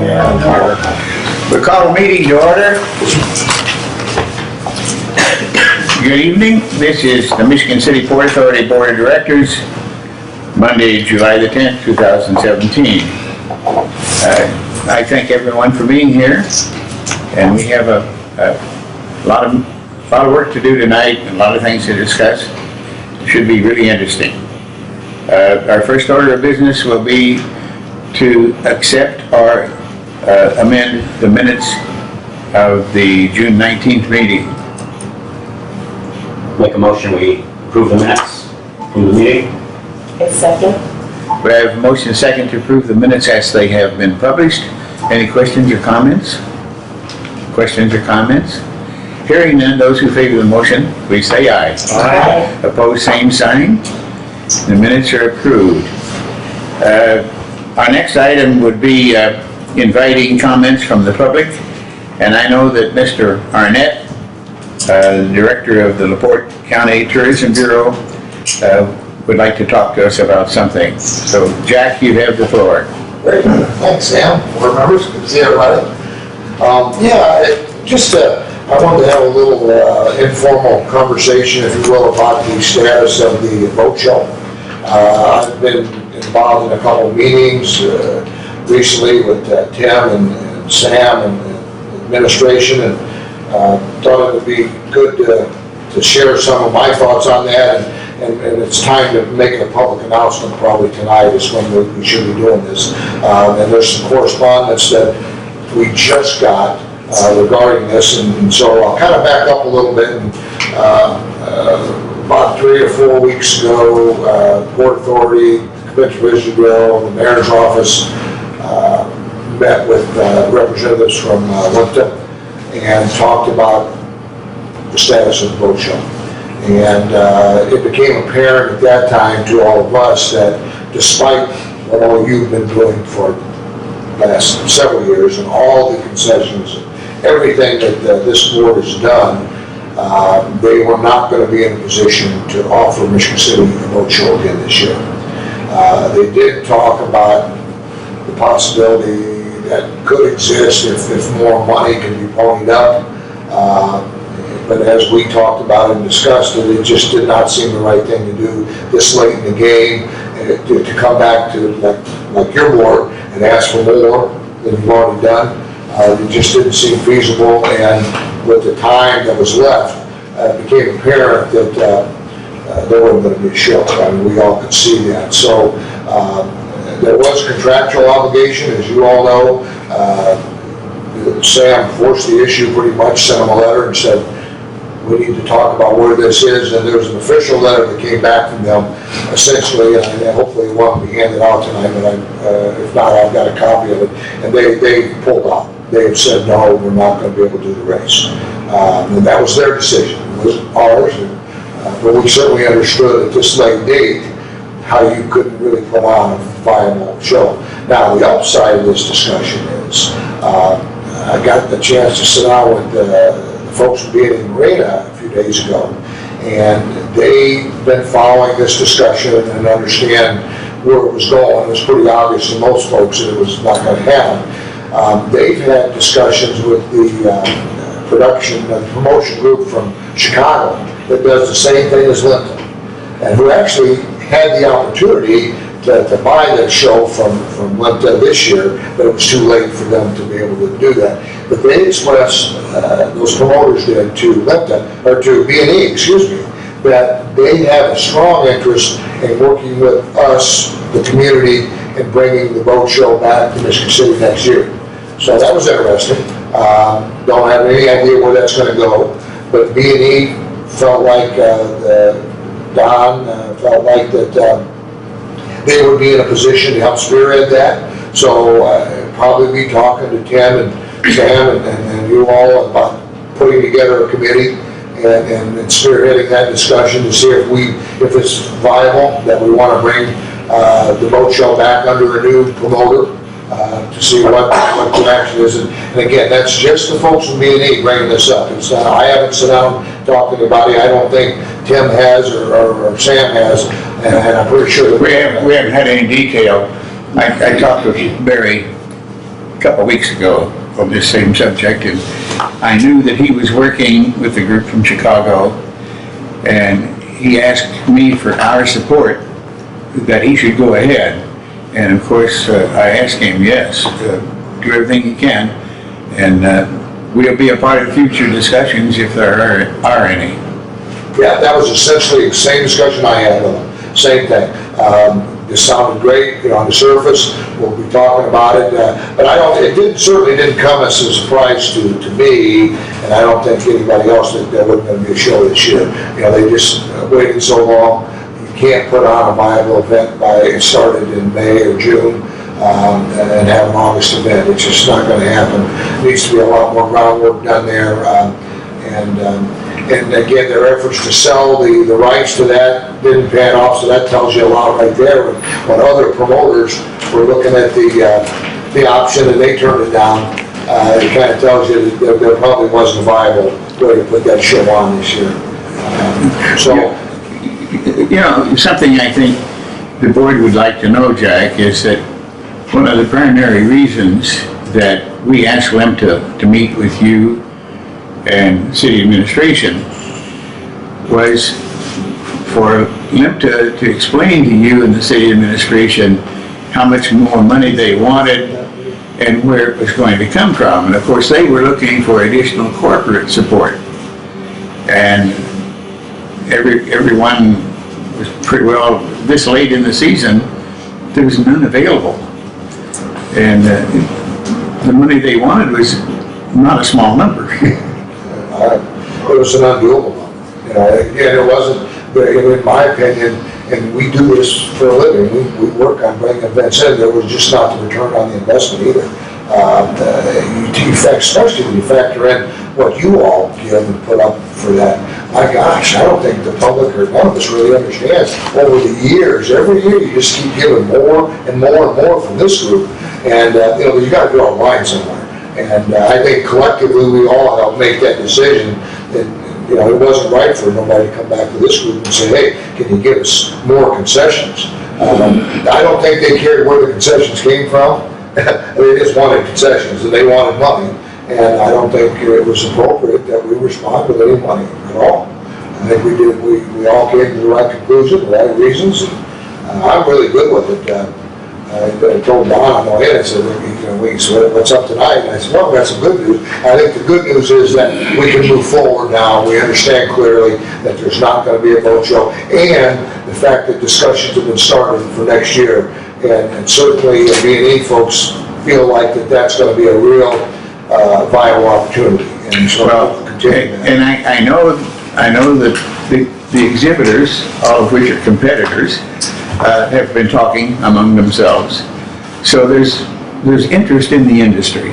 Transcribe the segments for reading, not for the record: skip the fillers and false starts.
We call the meeting to order. Good evening. This is the Michigan City Port Authority Board of Directors, Monday, July the 10th, 2017. I thank everyone for being here, and we have a lot of work to do tonight and a lot of things to discuss. It should be really interesting. Our first order of business will be to accept or amend the minutes of the June 19th meeting. Make a motion, we approve the minutes from the meeting. Second. We have a motion and second to approve the minutes as they have been published. Any questions or comments? Questions or comments? Hearing none, those who favor the motion, please say aye. Aye. Opposed, same sign. The minutes are approved. Our next item would be inviting comments from the public. And I know that Mr. Arnett, the director of the LaPorte County Tourism Bureau, would like to talk to us about something. So, Jack, you have the floor. Great. Thanks, Sam. Board members, good to see everybody. I wanted to have a little informal conversation, if you will, about the status of the boat show. I've been involved in a couple of meetings recently with Tim and Sam and administration, and thought it would be good to share some of my thoughts on that. And it's time to make a public announcement. Probably tonight is when we should be doing this. And there's some correspondence that we just got regarding this, and so I'll kind of back up a little bit. And, about 3 or 4 weeks ago, Port Authority, Convention Visitor Bureau, the Mayor's Office met with representatives from LIPTA and talked about the status of the boat show. And it became apparent at that time to all of us that despite what all you've been doing for the last several years and all the concessions, everything that this board has done, they were not going to be in a position to offer Michigan City a boat show again this year. They did talk about the possibility that could exist if more money can be ponied up. But as we talked about and discussed it, it just did not seem the right thing to do this late in the game, to come back to like your board and ask for more than you've already done. It just didn't seem feasible, and with the time that was left, it became apparent that there wasn't going to be a show. I mean, we all could see that. So there was a contractual obligation, as you all know. Sam forced the issue pretty much, sent them a letter and said, we need to talk about where this is, and there was an official letter that came back from them, essentially, and hopefully it won't be handed out tonight, but if not, I've got a copy of it, and they pulled out. They have said, no, we're not going to be able to do the race. And that was their decision. It wasn't ours, but we certainly understood at this late date how you couldn't really put on a viable show. Now, the upside of this discussion is, I got the chance to sit down with the folks from B&E Marina a few days ago, and they've been following this discussion and understand where it was going. It was pretty obvious to most folks that it was not going to happen. They've had discussions with the production and promotion group from Chicago that does the same thing as LIPTA, and who actually had the opportunity to buy that show from LIPTA this year, but it was too late for them to be able to do that. But they expressed, those promoters did, to LIPTA, or to B&E, excuse me, that they have a strong interest in working with us, the community, in bringing the boat show back to Michigan City next year. So that was interesting. Don't have any idea where that's going to go, but B&E felt like, Don felt like that they would be in a position to help spearhead that. So probably be talking to Tim and Sam and you all about putting together a committee and spearheading that discussion to see if it's viable, that we want to bring the boat show back under a new promoter to see what the action is. And again, that's just the folks from B&E bringing this up. It's not, I haven't sat down talking to anybody. I don't think Tim has or Sam has, and I'm pretty sure that we haven't had any detail. I talked with Barry a couple of weeks ago on this same subject, and I knew that he was working with a group from Chicago, and he asked me for our support, that he should go ahead. And of course, I asked him, yes, do everything you can, and we'll be a part of future discussions if there are any. Yeah, that was essentially the same discussion I had with him, same thing. It sounded great, on the surface, we'll be talking about it, but certainly didn't come as a surprise to me, and I don't think anybody else that there wasn't going to be a show this year. They just waited so long. You can't put on a viable event it started in May or June, and have an August event. It's just not going to happen. There needs to be a lot more groundwork done there, and again, their efforts to sell the rights to that didn't pan off, so that tells you a lot right there. When other promoters were looking at the option and they turned it down, it kind of tells you that there probably wasn't a viable way to put that show on this year. Something I think the board would like to know, Jack, is that one of the primary reasons that we asked them to meet with you and city administration was for them to explain to you and the city administration how much more money they wanted and where it was going to come from. And of course, they were looking for additional corporate support. And everyone was pretty well, this late in the season, there was none available. And the money they wanted was not a small number. It was an undoable number. Again, it wasn't, in my opinion, and we do this for a living, we work on bringing events in, there was just not the return on the investment either. Especially when you factor in what you all give and put up for that. My gosh, I don't think the public or none of us really understands. Over the years, every year you just keep giving more and more and more from this group. And you got to draw a line somewhere. And I think collectively we all helped make that decision that it wasn't right for nobody to come back to this group and say, hey, can you give us more concessions? I don't think they cared where the concessions came from. They just wanted concessions and they wanted money. And I don't think it was appropriate that we respond with any money at all. I think we all came to the right conclusion, the right reasons. And I'm really good with it. I told Don on the way in, I said, what's up tonight? And I said, well, we got some good news. I think the good news is that we can move forward now. We understand clearly that there's not going to be a boat show, and the fact that discussions have been started for next year. And certainly, B&E folks feel like that's going to be a real viable opportunity. And so we'll continue that. And I know that the exhibitors, all of which are competitors, have been talking among themselves. So there's interest in the industry.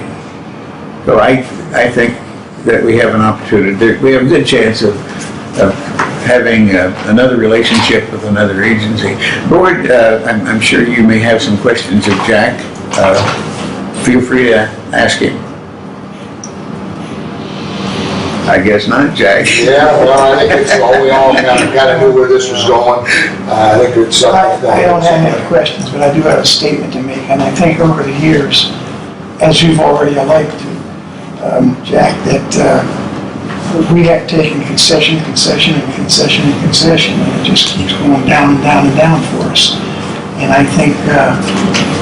So I think that we have an opportunity. We have a good chance of having another relationship with another agency. Board, I'm sure you may have some questions of Jack. Feel free to ask him. I guess not, Jack. Yeah, well, I think we all kind of knew where this was going. I think it's something. I don't have any questions, but I do have a statement to make, and I think over the years, as you've already alleged to, Jack, that we have taken concession, and it just keeps going down and down and down for us. And I think,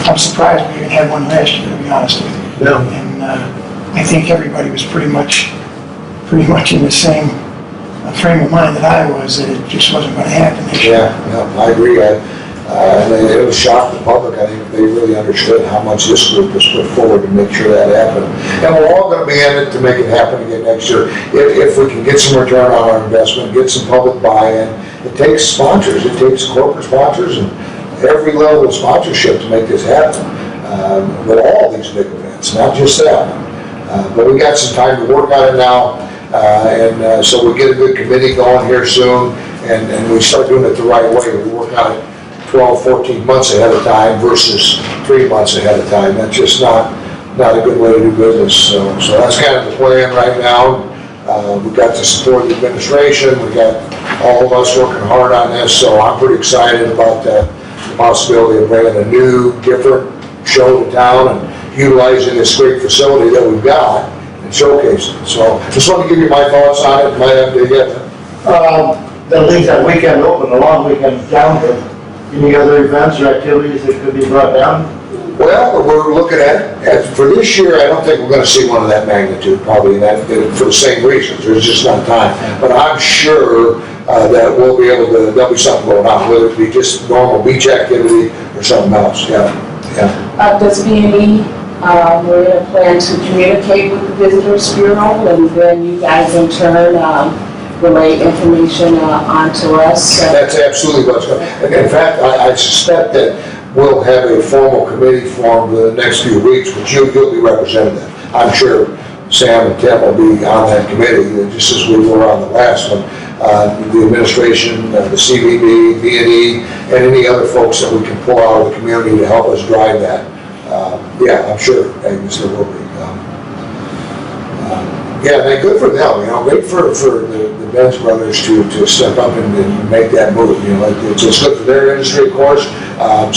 I'm surprised we even had one last year, to be honest with you. Yeah. And I think everybody was pretty much in the same frame of mind that I was, that it just wasn't going to happen this year. Yeah, I agree. It was shocked the public. I think they really understood how much this group has put forward to make sure that happened. And we're all going to be in it to make it happen again next year. If we can get some return on our investment, get some public buy-in. It takes sponsors. It takes corporate sponsors and every level of sponsorship to make this happen. With all these big events, not just that one. But we got some time to work on it now. So we get a good committee going here soon, and we start doing it the right way. We work on it 12, 14 months ahead of time versus 3 months ahead of time. That's just not a good way to do business. So that's kind of the plan right now. We've got the support of the administration. We've got all of us working hard on this, so I'm pretty excited about the possibility of bringing a new, different show to town utilizing this great facility that we've got and showcasing it. So just want to give you my thoughts on it, my update yet. They'll leave that weekend open, the long weekend calendar. Any other events or activities that could be brought down? Well, we're looking at, for this year, I don't think we're gonna see one of that magnitude, probably for the same reasons, there's just not time. But I'm sure that we'll be able to, there'll be something going on, whether it be just normal beach activity or something else, yeah. Does B&E, Marina plan to communicate with the Visitors Bureau, and then you guys in turn relay information onto us? That's absolutely what's going on. In fact, I suspect that we'll have a formal committee formed the next few weeks, which you'll be representing that. I'm sure Sam and Tim will be on that committee, just as we were on the last one. The administration, the CVB, B&E, and any other folks that we can pull out of the community to help us drive that. Yeah, I'm sure, Agnes, there will be. Yeah, and good for them, great for the Benz brothers to step up and make that move, it's good for their industry, of course,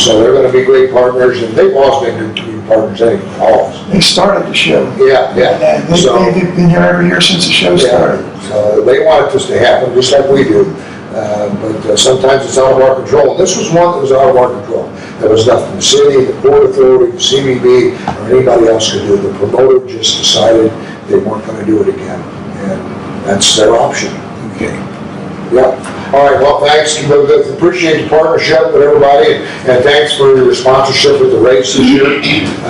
so they're gonna be great partners, and they've always been good partners anyway, always. They started the show. Yeah. And they've been here every year since the show started. So they want this to happen, just like we do, but sometimes it's out of our control, and this was one that was out of our control. There was nothing the city, the Port Authority, the CVB, or anybody else could do. The promoter just decided they weren't going to do it again, and that's their option. Okay. Yeah. All right, well, thanks. Appreciate the partnership with everybody, and thanks for your sponsorship with the race this year.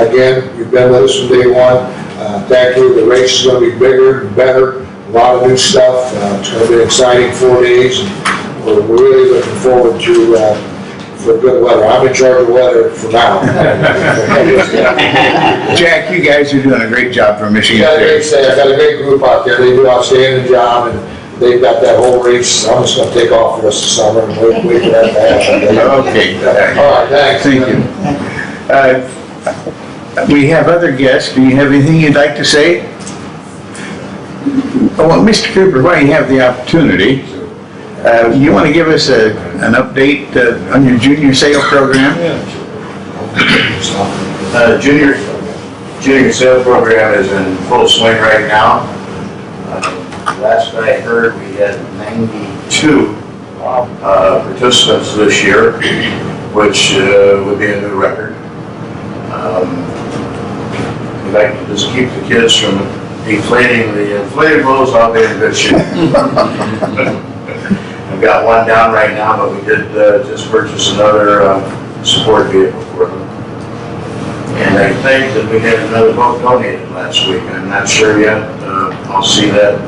Again, you've been with us from day one. Thank you. The race is going to be bigger and better. A lot of new stuff. It's going to be an exciting 4 days, and we're really looking forward to for good weather. I'm in charge of weather for now. Jack, you guys are doing a great job for Michigan I've State. got a great group out there. They do an outstanding job, and they've got that whole race. I'm just gonna take off for the rest of the summer and wait for that to happen. Okay. All right, thanks. Thank you. We have other guests. Do you have anything you'd like to say? Oh, well, Mr. Cooper, while you have the opportunity, you want to give us an update on your junior sale program? Junior sale program is in full swing right now. Last I heard, we had 92 participants this year, which would be a new record. We'd like to just keep the kids from deflating the inflatables. I'll be in good shape. I've got one down right now, but we did just purchase another support vehicle for them. And I think that we had another boat donated last week. I'm not sure yet. I'll see that,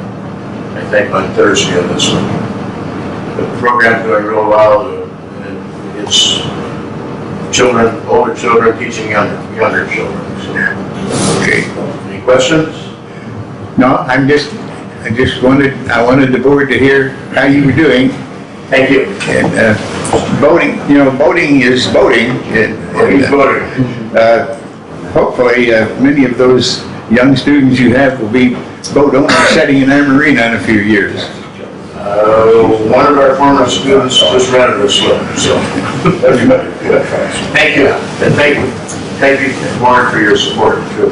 I think, on Thursday of this week. But the program's going real well. It's children, older children teaching younger children. So. Okay. Any questions? No, I wanted the board to hear how you were doing. Thank you. And voting, voting is voting. Voting's voting. Hopefully, many of those young students you have will be boat owners setting in our marina in a few years. One of our former students just rented a slip, so. Thank you. And thank you, Warren, for your support, too.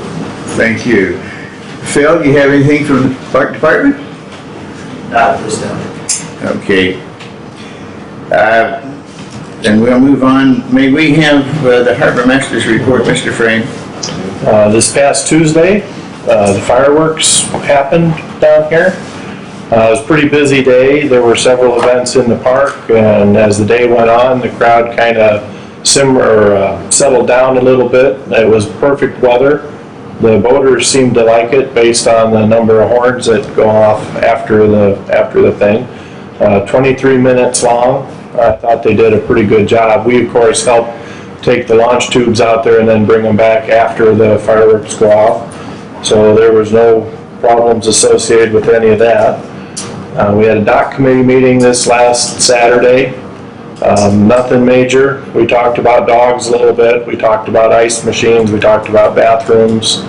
Thank you. Phil, you have anything from the park department? Not at this time. Okay. Then we'll move on. May we have the harbor master's report, Mr. Frame? This past Tuesday, the fireworks happened down here. It was a pretty busy day. There were several events in the park, and as the day went on, the crowd kind of settled down a little bit. It was perfect weather. The boaters seemed to like it based on the number of horns that go off after the thing. 23 minutes long. I thought they did a pretty good job. We, of course, helped take the launch tubes out there and then bring them back after the fireworks go off. So there was no problems associated with any of that. We had a dock committee meeting this last Saturday. Nothing major. We talked about dogs a little bit. We talked about ice machines. We talked about bathrooms.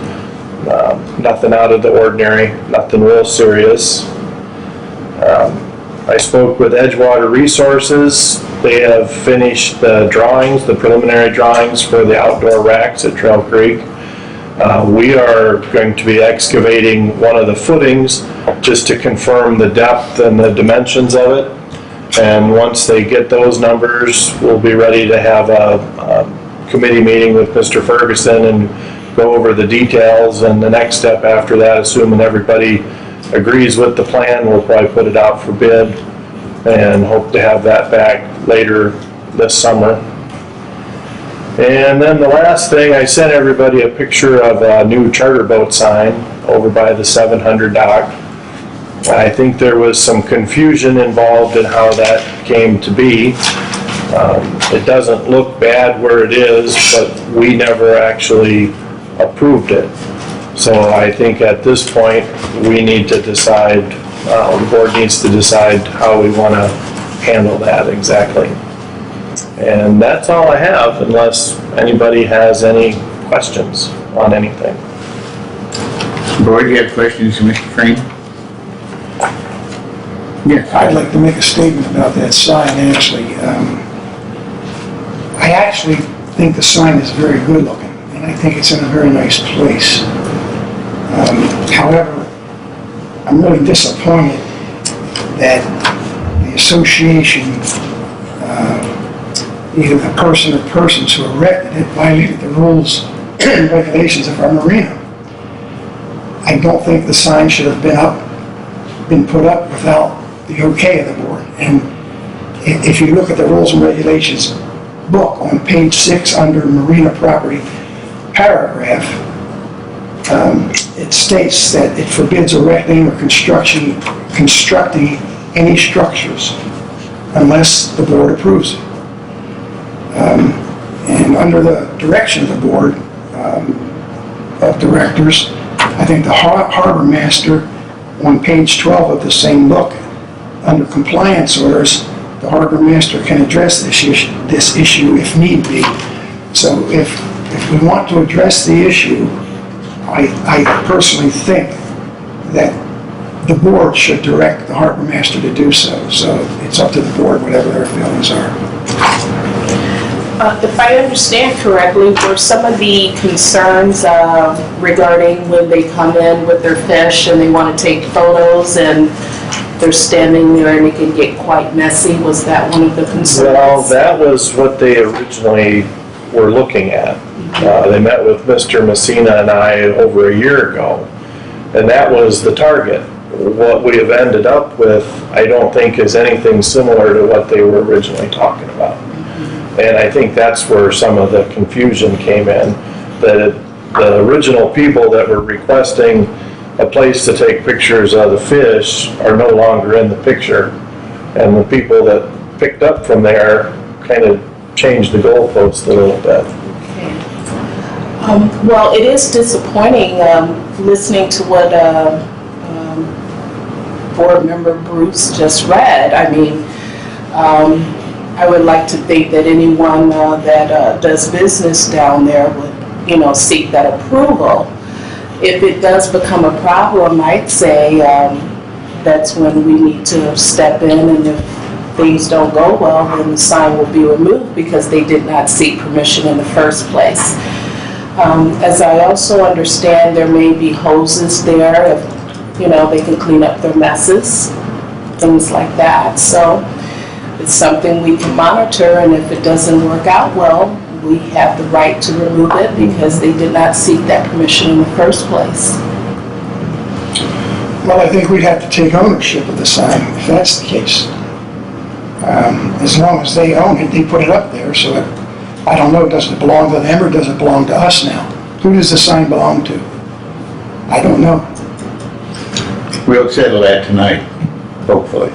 Nothing out of the ordinary. Nothing real serious. I spoke with Edgewater Resources. They have finished the drawings, the preliminary drawings for the outdoor racks at Trail Creek. We are going to be excavating one of the footings just to confirm the depth and the dimensions of it. And once they get those numbers, we'll be ready to have a committee meeting with Mr. Ferguson and go over the details. And the next step after that, assuming everybody agrees with the plan, we'll probably put it out for bid and hope to have that back later this summer. And then the last thing, I sent everybody a picture of a new charter boat sign over by the 700 dock. I think there was some confusion involved in how that came to be. It doesn't look bad where it is, but we never actually approved it. So I think at this point, we need to decide, the board needs to decide how we want to handle that exactly. And that's all I have, unless anybody has any questions on anything. Board, you have questions, Mr. Frame? Yes. I'd like to make a statement about that sign, actually. I actually think the sign is very good looking, and I think it's in a very nice place. However, I'm really disappointed that the association, either the person or persons who erected it, violated the rules and regulations of our marina. I don't think the sign should have been put up without the okay of the board. And if you look at the rules and regulations book on page 6 under marina property paragraph, it states that it forbids erecting or constructing any structures unless the board approves it. And under the direction of the board of directors, I think the harbor master on page 12 of the same book, under compliance orders, the harbor master can address this issue if need be. So if we want to address the issue, I personally think that the board should direct the harbor master to do so. So it's up to the board, whatever their feelings are. If I understand correctly, were some of the concerns regarding when they come in with their fish and they want to take photos and they're standing there and it can get quite messy, was that one of the concerns? Well, that was what they originally were looking at. They met with Mr. Messina and I over a year ago, and that was the target. What we have ended up with, I don't think is anything similar to what they were originally talking about. And I think that's where some of the confusion came in, that the original people that were requesting a place to take pictures of the fish are no longer in the picture. And the people that picked up from there kind of changed the goalpost a little bit. Well, it is disappointing listening to what board member Bruce just read. I mean, I would like to think that anyone that does business down there would, seek that approval. If it does become a problem, I'd say that's when we need to step in, and if things don't go well, then the sign will be removed because they did not seek permission in the first place. As I also understand, there may be hoses there if, they can clean up their messes, things like that. So it's something we can monitor, and if it doesn't work out well, we have the right to remove it because they did not seek that permission in the first place. Well, I think we'd have to take ownership of the sign if that's the case. As long as they own it, they put it up there, so I don't know, does it belong to them or does it belong to us now? Who does the sign belong to? I don't know. We'll settle that tonight, hopefully.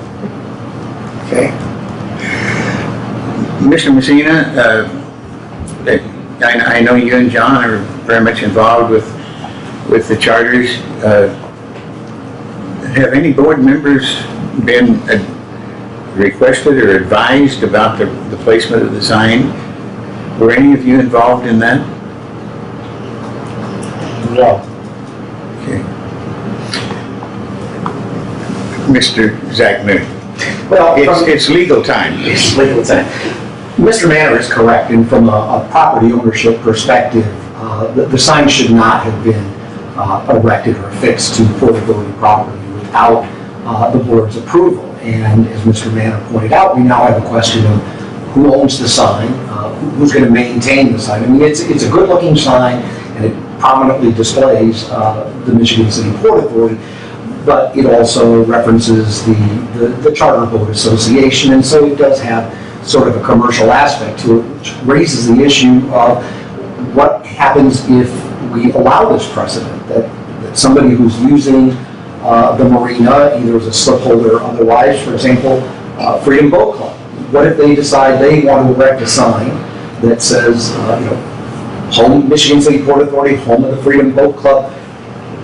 Okay? Mr. Messina, I know you and John are very much involved with the charters. Have any board members been requested or advised about the placement of the sign? Were any of you involved in that? No. Okay. Mr. Zach Moon. Well, It's legal time. it's legal time. Mr. Manor is correct, and from a property ownership perspective, the sign should not have been erected or affixed to Port Authority property without the board's approval. And as Mr. Manor pointed out, we now have a question of who owns the sign, who's going to maintain the sign. I mean, it's a good-looking sign, and it prominently displays the Michigan City Port Authority, but it also references the Charter Boat Association, and so it does have sort of a commercial aspect to it, which raises the issue of what happens if we allow this precedent, that somebody who's using the marina, either as a slip holder or otherwise, for example, Freedom Boat Club. What if they decide they want to erect a sign that says, home Michigan City Port Authority, home of the Freedom Boat Club,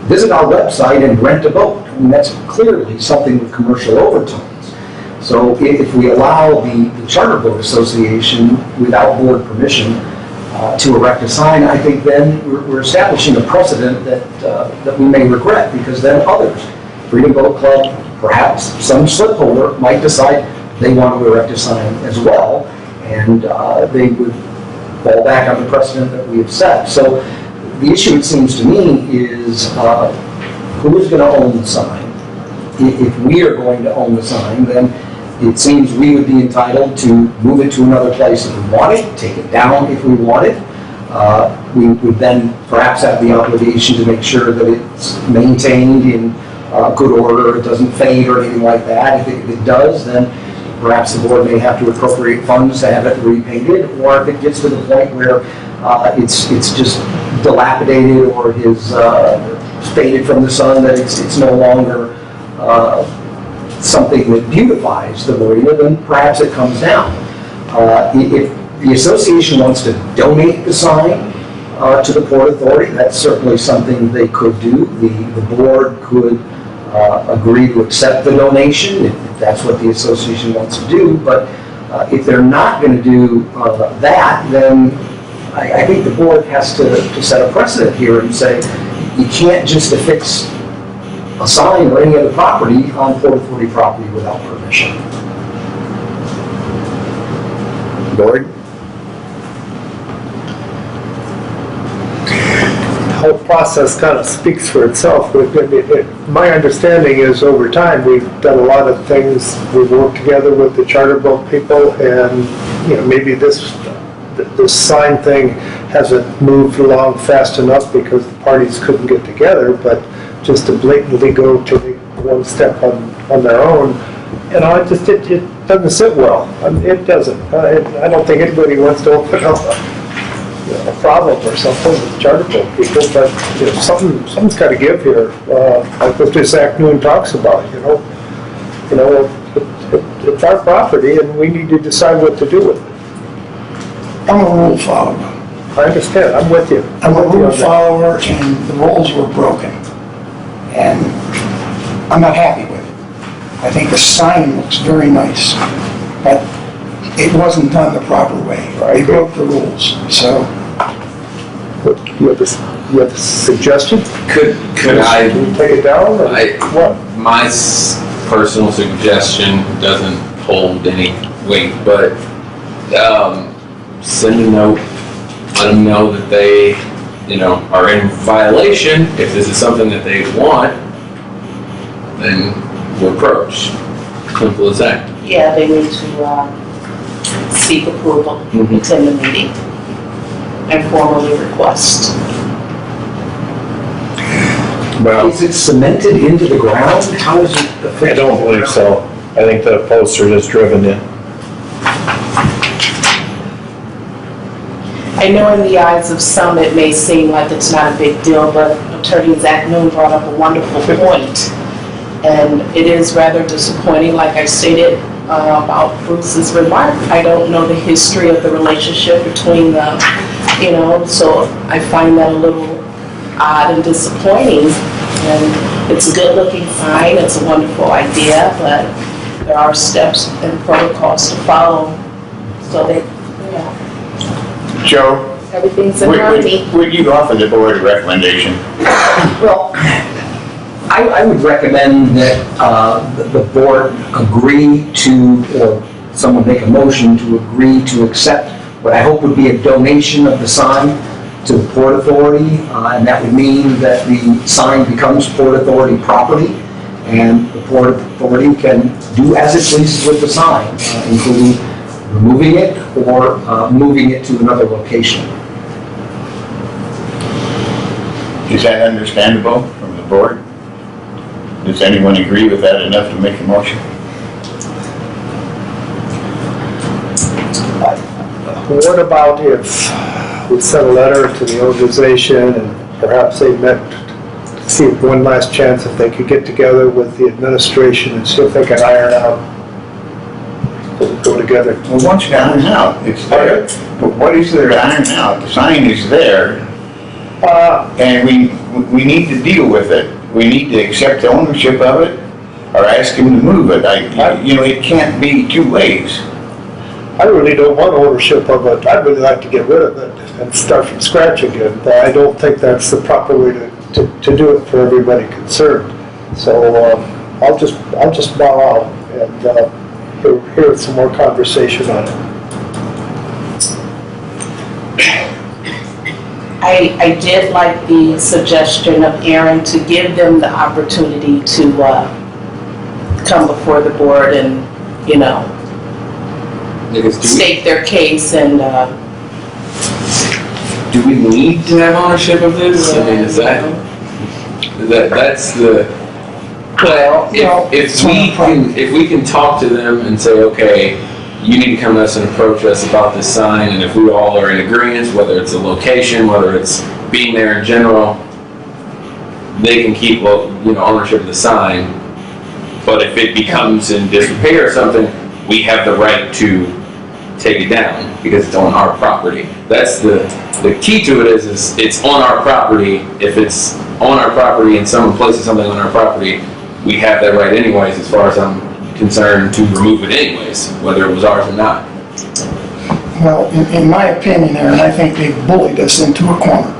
visit our website and rent a boat? I mean, that's clearly something with commercial overtones. So if we allow the Charter Boat Association, without board permission, to erect a sign, I think then we're establishing a precedent that we may regret, because then others, Freedom Boat Club, perhaps some slip holder, might decide they want to erect a sign as well, and they would fall back on the precedent that we have set. So the issue, it seems to me, is who is going to own the sign? If we are going to own the sign, then it seems we would be entitled to move it to another place if we want it, take it down if we want it. We would then perhaps have the obligation to make sure that it's maintained in good order, it doesn't fade or anything like that. If it does, then perhaps the board may have to appropriate funds to have it repainted, or if it gets to the point where it's just dilapidated or is faded from the sun, that it's no longer something that beautifies the marina, then perhaps it comes down. If the association wants to donate the sign to the Port Authority, that's certainly something they could do. The board could agree to accept the donation if that's what the association wants to do. But if they're not going to do that, then I think the board has to set a precedent here and say you can't just affix a sign or any other property on Port Authority property without permission. Board? The whole process kind of speaks for itself. My understanding is over time we've done a lot of things. We've worked together with the charter boat people, and maybe this sign thing hasn't moved along fast enough because the parties couldn't get together. But just to blatantly go to one step on their own, it doesn't sit well. I mean, it doesn't. I don't think anybody wants to open up a problem or something with charter boat people, but something's got to give here. Like what this Act Noon talks about, it's our property and we need to decide what to do with it. I'm a rule follower. I understand. I'm with you. I'm a rule follower, and the rules were broken. And I'm not happy with it. I think the sign looks very nice, but it wasn't done the proper way. They broke the rules, so. You have a suggestion? Could I? Can you take it down? Or what? My personal suggestion doesn't hold any weight, but send a note, let them know that they, are in violation. If this is something that they want, then we'll approach. Simple as that. Yeah, they need to seek approval, attend the meeting, and formally request. Well, Is it cemented into the ground? How is it affixed? I don't believe so. I think the posts are just driven in. I know in the eyes of some it may seem like it's not a big deal, but Attorney Zach Noon brought up a wonderful point. And it is rather disappointing, like I stated about Bruce's remark. I don't know the history of the relationship between them, so I find that a little odd and disappointing. And it's a good looking sign, it's a wonderful idea, but there are steps and protocols to follow so that, Joe, everything's in harmony. would you offer the board a recommendation? Well, I would recommend that the board agree to, or someone make a motion to agree to accept what I hope would be a donation of the sign to the Port Authority, and that would mean that the sign becomes Port Authority property, and the Port Authority can do as it pleases with the sign, including removing it or moving it to another location. Is that understandable from the board? Does anyone agree with that enough to make a motion? What about if we sent a letter to the organization and perhaps they met to see if one last chance if they could get together with the administration and see if they can iron out, go together? Well, once you iron out, it's there. But what is there to iron out? The sign is there, and we need to deal with it. We need to accept the ownership of it or ask him to move it. It can't be two ways. I really don't want ownership of it. I'd really like to get rid of it and start from scratch again, but I don't think that's the proper way to do it for everybody concerned. So I'll just bow out and hear some more conversation on it. I did like the suggestion of Aaron to give them the opportunity to come before the board and, state their case and, Do we need to have ownership of this? I mean, that's the, well, if we can talk to them and say, okay, you need to come to us and approach us about this sign, and if we all are in agreement, whether it's a location, whether it's being there in general, they can keep, ownership of the sign. But if it becomes in disrepair or something, we have the right to take it down because it's on our property. That's the key to it is it's on our property. If it's on our property and someone places something on our property, we have that right anyways, as far as I'm concerned, to remove it anyways, whether it was ours or not. Well, in my opinion, Aaron, I think they bullied us into a corner.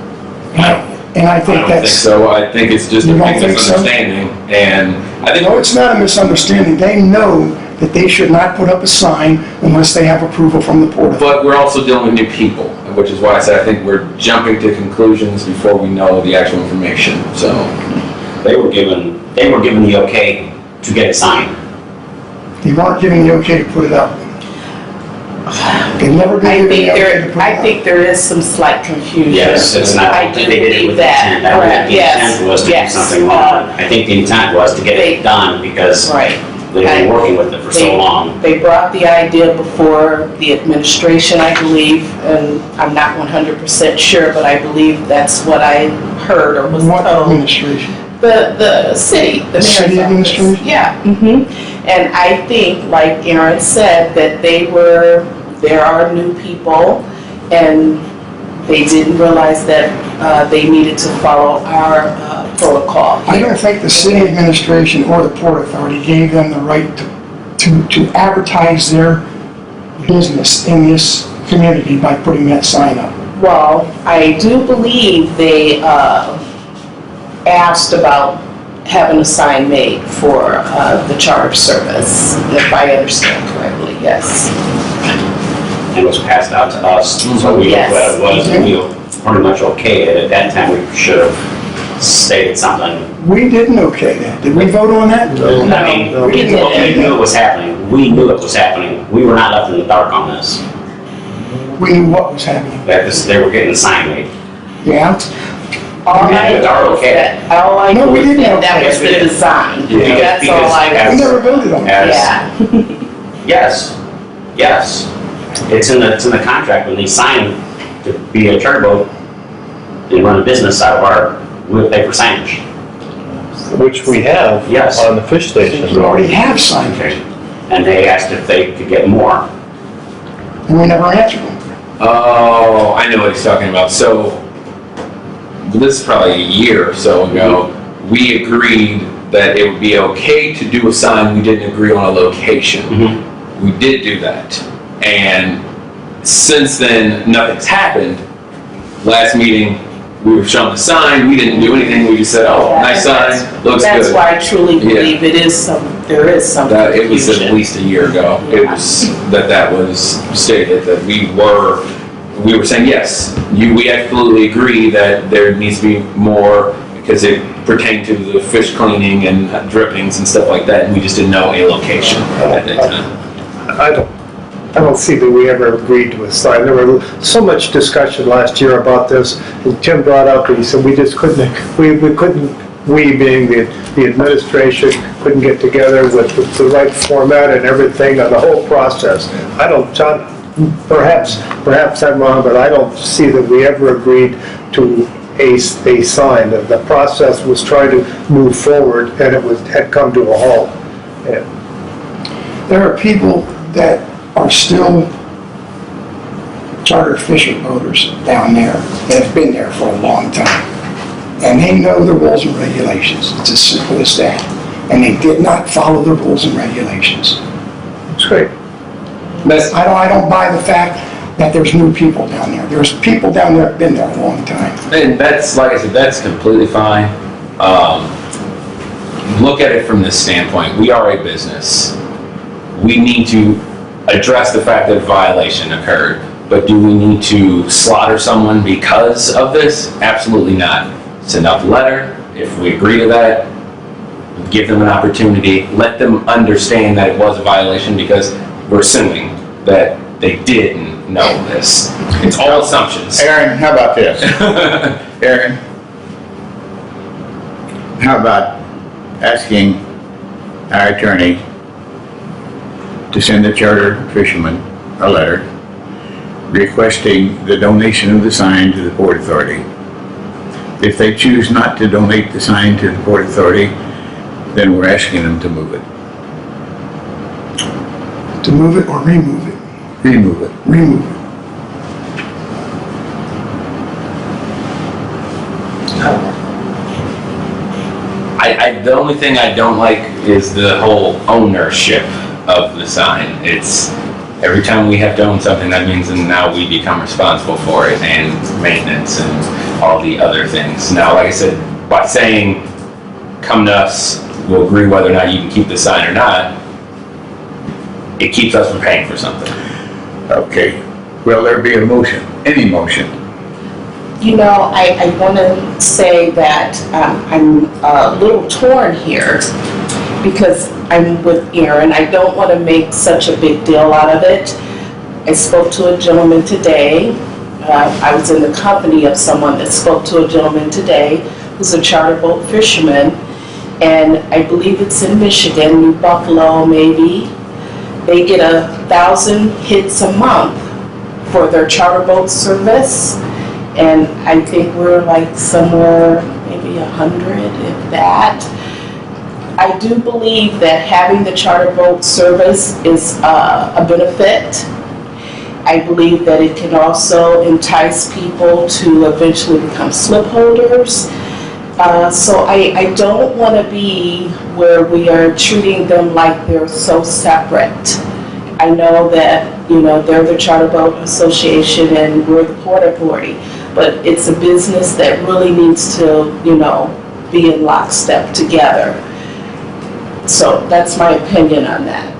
And I think I don't think that's... so. I think it's just a You don't big think so? misunderstanding, and I think No, it's not a misunderstanding. They know that they should not put up a sign unless they have approval from the Port Authority. but we're also dealing with new people, which is why I said I think we're jumping to conclusions before we know the actual information. So They were given the okay to get it signed. They weren't giving the okay to put it up. They never I did give think the okay to there, put it I up. think there is some slight confusion. Yes, it's not, I I do think they did it believe with that. intent. I don't think the Yes, intent was to do yes. something wrong. I think the intent was to get They- it done because Right. they've been working with it for so long. They brought the idea before the administration, I believe, and I'm not 100% sure, but I believe that's what I heard or was What told. administration? The city, the mayor's City office. administration? Yeah. And I think, like Aaron said, that there are new people, and they didn't realize that they needed to follow our protocol. I don't think the city administration or the Port Authority gave them the right to advertise their business in this community by putting that sign up. Well, I do believe they asked about having a sign made for the charge service, if I understand correctly, yes. And it was passed out to us, so we Yes. knew what it was, and we were pretty much okay it. At that time, we should have stated something. We didn't okay that. Did we vote on that? I mean, No, we we didn't. knew it was happening. We knew it was happening. We were not left in the dark on this. We knew what was happening. That they were getting the sign made. Yeah? All I Yeah, know is okay. that, all I No, know we is didn't that that okay. was the design. Yeah. That's all I We Because- never voted on that. Yeah. Yes. It's in the contract when they sign to be a charter boat and run a business out of we'll pay for signage. which we have Yes. on the fish station. We already have signage, And they asked if they could get more. and we never answered them. Oh, I know what he's talking about. So, this is probably a year or so ago, we agreed that it would be okay to do a sign, we didn't agree on a location. We did do that. And since then, nothing's happened. Last meeting, we were shown the sign, we didn't do anything, we just said, oh, nice sign, looks That's good. why I truly believe there is some That, it was at confusion. least a year ago, it was, that was stated, that we were we were saying, yes, we absolutely agree that there needs to be more, because it pertained to the fish cleaning and drippings and stuff like that, and we just didn't know a location at that time. I don't see that we ever agreed to a sign. There was so much discussion last year about this, and Tim brought up, and he said we just couldn't, we being the administration, couldn't get together with the right format and everything on the whole process. I don't, John, perhaps I'm wrong, but I don't see that we ever agreed to a sign. The process was trying to move forward, and had come to a halt. There are people that are still charter fishing boaters down there that have been there for a long time. And they know the rules and regulations. It's as simple as that. And they did not follow the rules and regulations. It's great. I don't buy the fact that there's new people down there. There's people down there that have been there a long time. And that's, like I said, that's completely fine. Look at it from this standpoint. We are a business. We need to address the fact that a violation occurred, but do we need to slaughter someone because of this? Absolutely not. Send out the letter. If we agree to that, give them an opportunity. Let them understand that it was a violation, because we're assuming that they didn't know this. It's all assumptions. Aaron, how about this? Aaron, how about asking our attorney to send the charter fishermen a letter requesting the donation of the sign to the Port Authority? If they choose not to donate the sign to the Port Authority, then we're asking them to move it. To move it or remove it? Remove it. Remove it. The only thing I don't like is the whole ownership of the sign. It's every time we have to own something, that means that now we become responsible for it, and maintenance and all the other things. Now, like I said, by saying, come to us, we'll agree whether or not you can keep the sign or not, it keeps us from paying for something. Okay. Will there be a motion? Any motion? You know, I want to say that I'm a little torn here, because I'm with Aaron. I don't want to make such a big deal out of it. I spoke to a gentleman today. I was in the company of someone that spoke to a gentleman today who's a charter boat fisherman, and I believe it's in Michigan, New Buffalo maybe. They get 1,000 hits a month for their charter boat service, and I think we're like somewhere maybe 100, if that. I do believe that having the charter boat service is a benefit. I believe that it can also entice people to eventually become slip holders. So I don't want to be where we are treating them like they're so separate. I know that, you know, they're the Charter Boat Association and we're the Port Authority, but it's a business that really needs to, you know, be in lockstep together. So that's my opinion on that.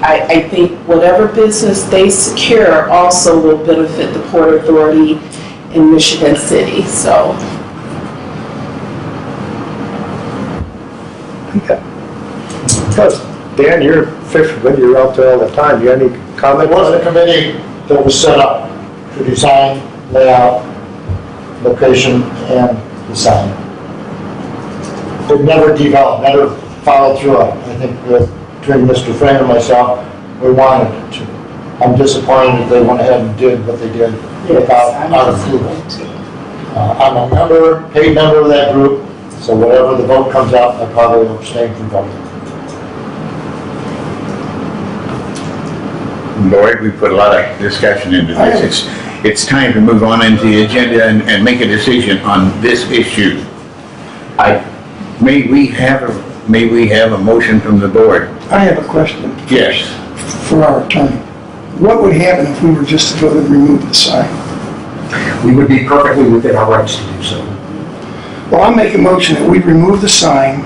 I think whatever business they secure also will benefit the Port Authority in Michigan City, so. Plus, Dan, you're a fisherman, you're out there all the time. You got any comment? There was a committee that was set up to design, layout, location, and design. It never developed, never followed through on it. I think between Mr. Frame and myself, we wanted it to. I'm disappointed that they went ahead and did what they did without our approval. I'm a member, paid member of that group, so whatever the vote comes out, I probably will abstain from voting. Lloyd, we put a lot of discussion into this. It's time to move on into the agenda and make a decision on this issue. May we have a motion from the board? I have a question Yes. for our attorney. What would happen if we were just to go and remove the sign? We would be perfectly within our rights to do so. Well, I'll make a motion that we remove the sign,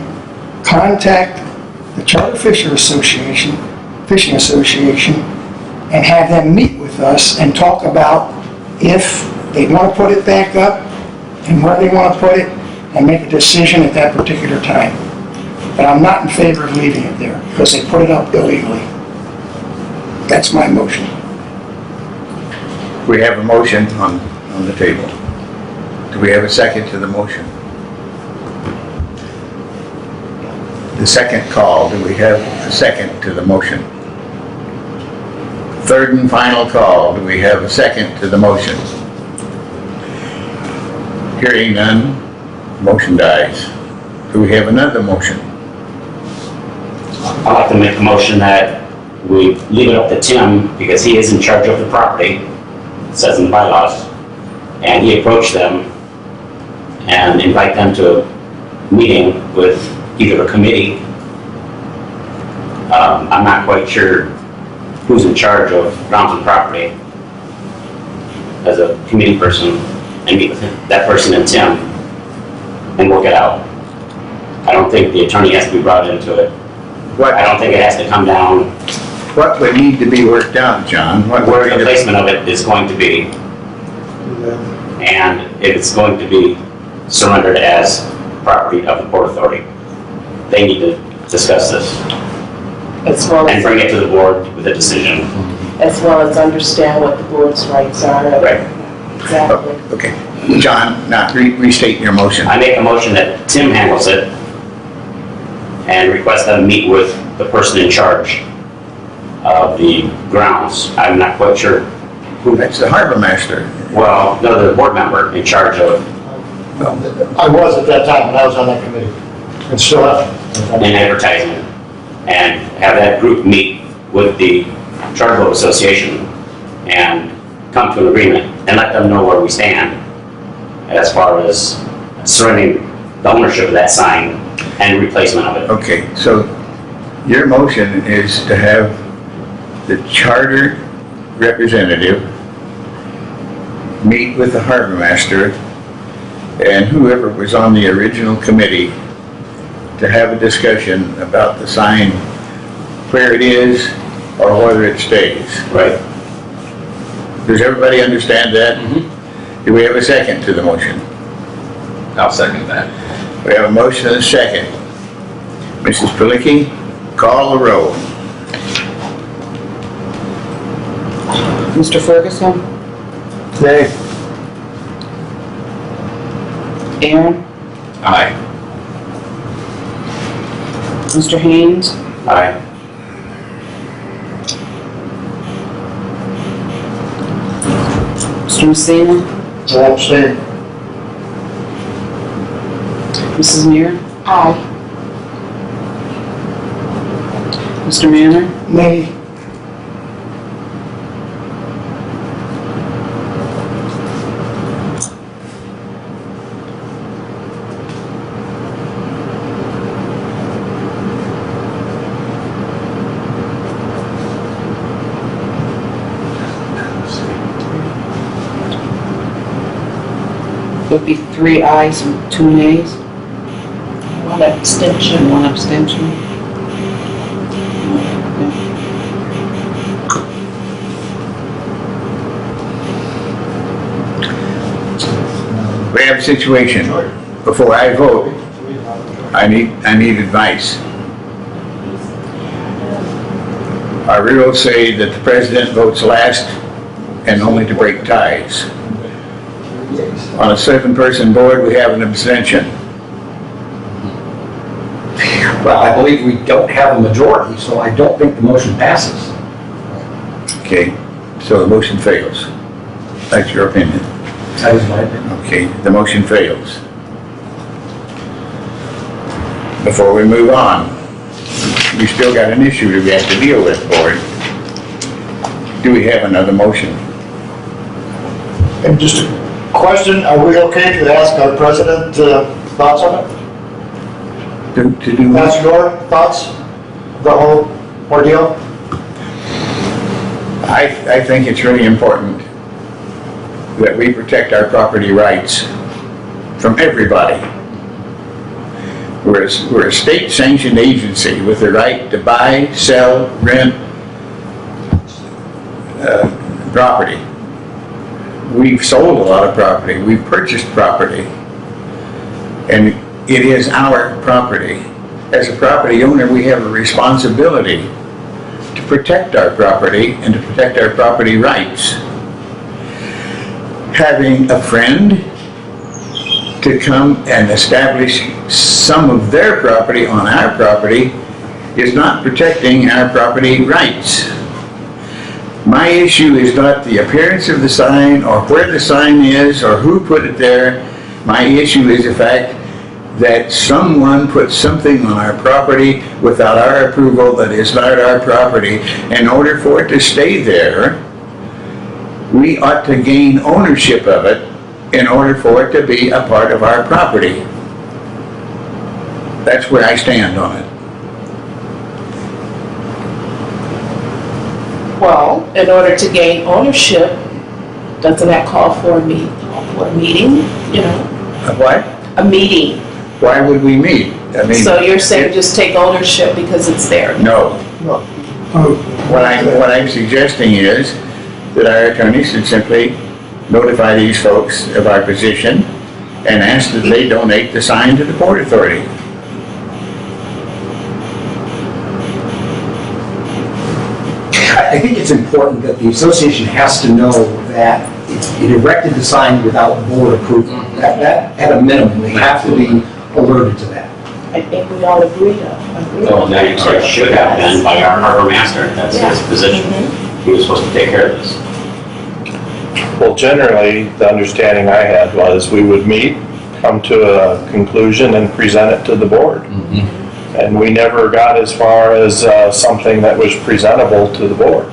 contact the Charter Fishing Association, and have them meet with us and talk about if they want to put it back up and where they want to put it, and make a decision at that particular time. But I'm not in favor of leaving it there because they put it up illegally. That's my motion. We have a motion on the table. Do we have a second to the motion? The second call, do we have a second to the motion? Third and final call, do we have a second to the motion? Hearing none, motion dies. Do we have another motion? I'd like to make a motion that we leave it up to Tim, because he is in charge of the property, it says in the bylaws, and he approached them and invite them to a meeting with either a committee. I'm not quite sure who's in charge of grounds and property as a committee person, and meet with that person and Tim and work it out. I don't think the attorney has to be brought into it. I don't think it has to come down What would need to be worked out, John? What would where be the placement of it is going to be, and if it's going to be surrendered as property of the Port Authority. They need to discuss this As well and as, bring it to the board with a decision. as well as understand what the board's rights are. Right. Exactly. Oh, okay. John, now restate your motion. I make a motion that Tim handles it and request them meet with the person in charge of the grounds. I'm not quite sure who, That's the harbor master. well, no, the board member in charge of I was at that time when I was on that committee, and still am. in advertising, and have that group meet with the Charter Boat Association and come to an agreement and let them know where we stand as far as surrendering the ownership of that sign and replacement of it. Okay, so your motion is to have the charter representative meet with the harbor master and whoever was on the original committee to have a discussion about the sign, where it is or whether it stays. Right. Does everybody understand that? Do we have a second to the motion? I'll second that. We have a motion and a second. Mrs. Pelicki, call the roll. Mr. Ferguson? Nay. Aaron? Aye. Mr. Haynes? Aye. Mr. Messina? I abstain. Mrs. Mears? Aye. Mr. Manor? Nay. Would be 3 ayes and 2 nays. One abstention. One abstention. We have a situation. Before I vote, I need advice. Our rules say that the president votes last and only to break ties. On a 7-person board, we have an abstention. Well, I believe we don't have a majority, so I don't think the motion passes. Okay, so the motion fails. That's your opinion. That is my opinion. Okay, the motion fails. Before we move on, we still got an issue that we have to deal with, board. Do we have another motion? And just a question, are we okay to ask our president thoughts on it? To do what? Ask your thoughts, the whole ordeal? I think it's really important that we protect our property rights from everybody. We're a state-sanctioned agency with the right to buy, sell, rent property. we've sold a lot of property, we've purchased property, and it is our property. As a property owner, we have a responsibility to protect our property and to protect our property rights. Having a friend to come and establish some of their property on our property is not protecting our property rights. My issue is not the appearance of the sign or where the sign is or who put it there. My issue is the fact that someone put something on our property without our approval that is not our property. In order for it to stay there, we ought to gain ownership of it in order for it to be a part of our property. That's where I stand on it. Well, in order to gain ownership, doesn't that call for a meeting, you know? A what? A meeting. Why would we meet? I mean. So you're saying just take ownership because it's there? No. What I'm suggesting is that our attorney should simply notify these folks of our position and ask that they donate the sign to the Port Authority. I think it's important that the association has to know that it erected the sign without board approval. That, at a minimum, they have to be alerted to that. I think we all agree. Well, that should have been by our harbor master, that's his position. He was supposed to take care of this. Well, generally, the understanding I had was we would meet, come to a conclusion, and present it to the board. And we never got as far as something that was presentable to the board.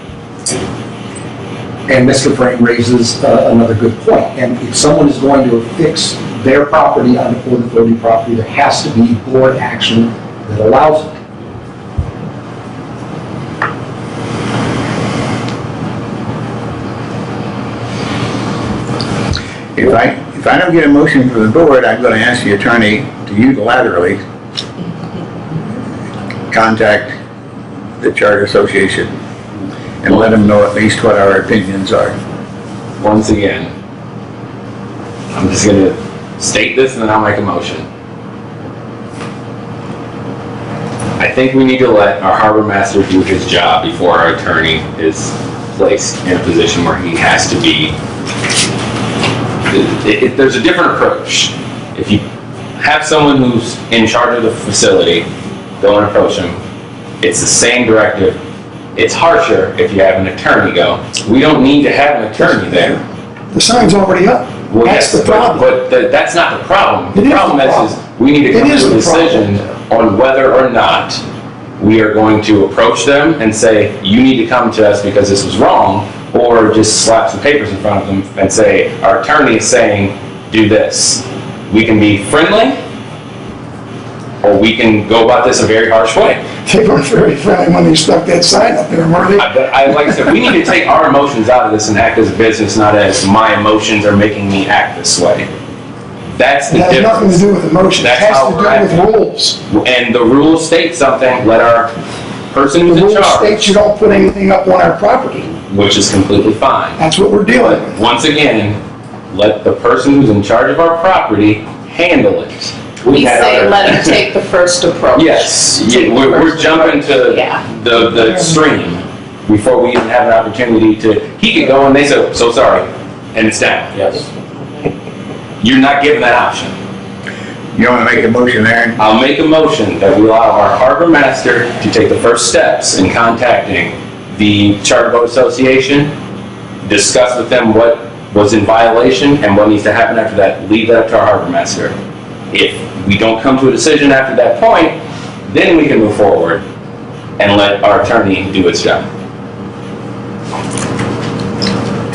And Mr. Frank raises another good point. And if someone is going to affix their property on the Port Authority property, there has to be board action that allows it. If I don't get a motion from the board, I'm going to ask the attorney to unilaterally contact the Charter Association and let them know at least what our opinions are. Once again, I'm just gonna state this and then I'll make a motion. I think we need to let our harbor master do his job before our attorney is placed in a position where he has to be. There's a different approach. If you have someone who's in charge of the facility, go and approach him. It's the same directive. It's harsher if you have an attorney go. We don't need to have an attorney there. The sign's already up. Well, That's yes, the problem. But that's not the problem. It The is problem the is we need to It come is to a the problem. decision on whether or not we are going to approach them and say, you need to come to us because this was wrong, or just slap some papers in front of them and say, our attorney is saying, do this. We can be friendly, or we can go about this a very harsh way. They weren't very friendly when they stuck that sign up there, were they? Like I said, we need to take our emotions out of this and act as a business, not as my emotions are making me act this way. That's the It has nothing to difference. do with emotion. It That's has how to we're do acting. with rules. And the rules state something, let our person The who's in rules charge, states you don't put anything up on our property. which is completely fine. That's what we're dealing with. Once again, let the person who's in charge of our property handle it. We had say other- let him take the first approach. Yes, Take the we're first jumping to Yeah. the stream before we even have an opportunity to, he could go and they say, so sorry, and it's down. Yes. You're not given that option. You want to make a motion, Aaron? I'll make a motion that we allow our harbor master to take the first steps in contacting the Charter Boat Association, discuss with them what was in violation and what needs to happen after that, leave that up to our harbor master. If we don't come to a decision after that point, then we can move forward and let our attorney do its job.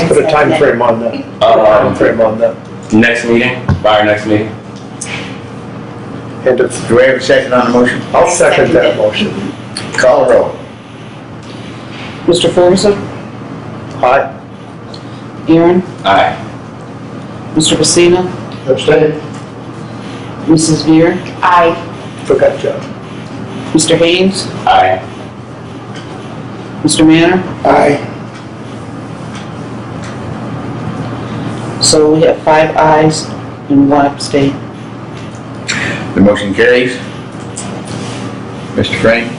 Put a time frame on that. Time frame on that. Next meeting, by our next meeting. And it's, Do we have a second on the motion? I'll second that motion. Call the roll. Mr. Ferguson, Aye. Aaron, Aye. Mr. Pacina, Abstain? Mrs. Veer, Aye. Forgot John. Mr. Haynes, Aye. Mr. Manor, Aye. So we have 5 ayes and 1 abstain. The motion carries. Mr. Frank,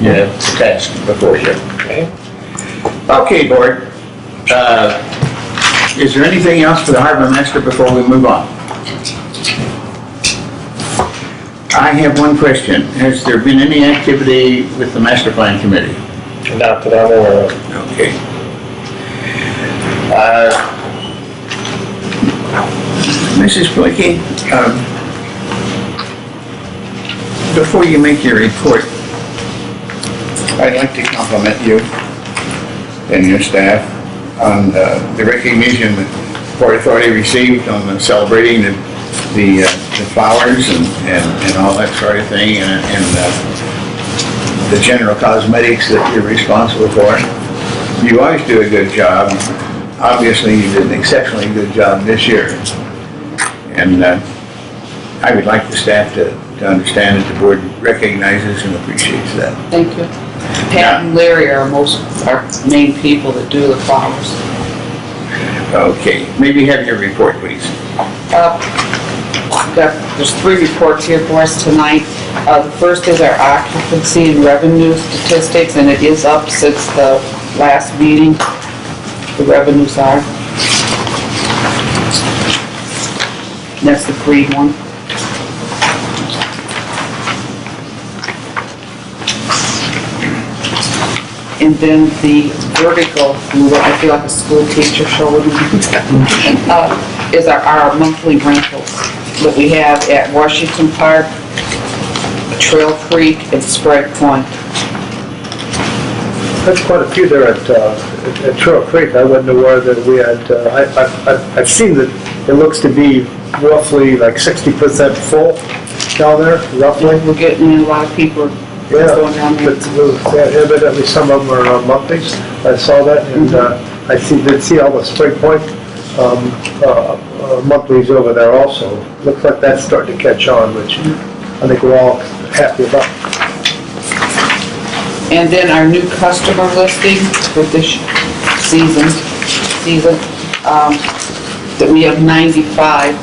you have the task before you. Okay. Okay, board. Is there anything else for the harbor master before we move on? I have one question. Has there been any activity with the master plan committee? Not that I'm aware of. Okay. Mrs. Blicky, before you make your report, I'd like to compliment you and your staff on the recognition that Port Authority received on celebrating the flowers and all that sort of thing, and the general cosmetics that you're responsible for. You always do a good job. Obviously, you did an exceptionally good job this year. And I would like the staff to understand that the board recognizes and appreciates that. Thank you. Pat and Larry are our main people that do the flowers. Okay, maybe have your report, please. There's 3 reports here for us tonight. The first is our occupancy and revenue statistics, and it is up since the last meeting. The revenues are. And that's the green one. And then the vertical, I feel like a school teacher showing is our monthly rentals that we have at Washington Park, Trail Creek, and Sprague Point. That's quite a few there at Trail Creek. I wasn't aware that we had, I've seen that it looks to be roughly like 60% full down there, roughly. We're getting in a lot of people going down there. But evidently some of them are monthlies. I saw that, and did see all the Sprague Point monthlies over there also. Looks like that's starting to catch on, which I think we're all happy about. And then our new customer listing for this season, that we have 95.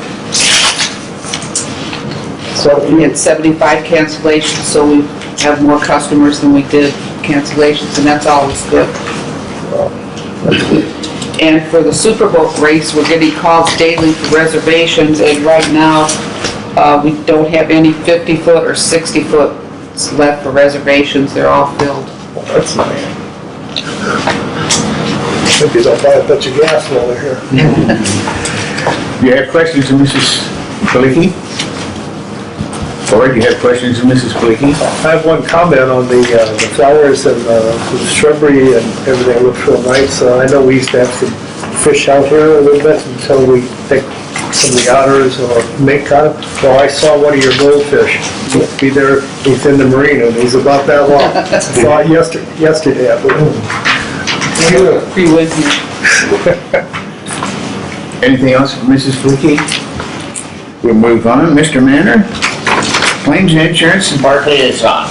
So we had 75 cancellations, so we have more customers than we did cancellations, and that's always good. And for the Superboat race, we're getting calls daily for reservations, and right now, we don't have any 50-foot or 60-foot left for reservations. They're all filled. Well, that's nice. Maybe they'll buy a bunch of gas while they're here. Do you have questions of Mrs. Blicky? Or do you have questions of Mrs. Blicky? I have one comment on the flowers and the shrubbery and everything looks real nice. I know we used to have some fish out here a little bit until we picked some of the otters or mink out of. Well, I saw one of your goldfish. Be there, he's in the marina, and he's about that long. I saw it yesterday, I believe. Free with you. Anything else from Mrs. Blicky? We'll move on. Mr. Manor, claims and insurance and park liaison.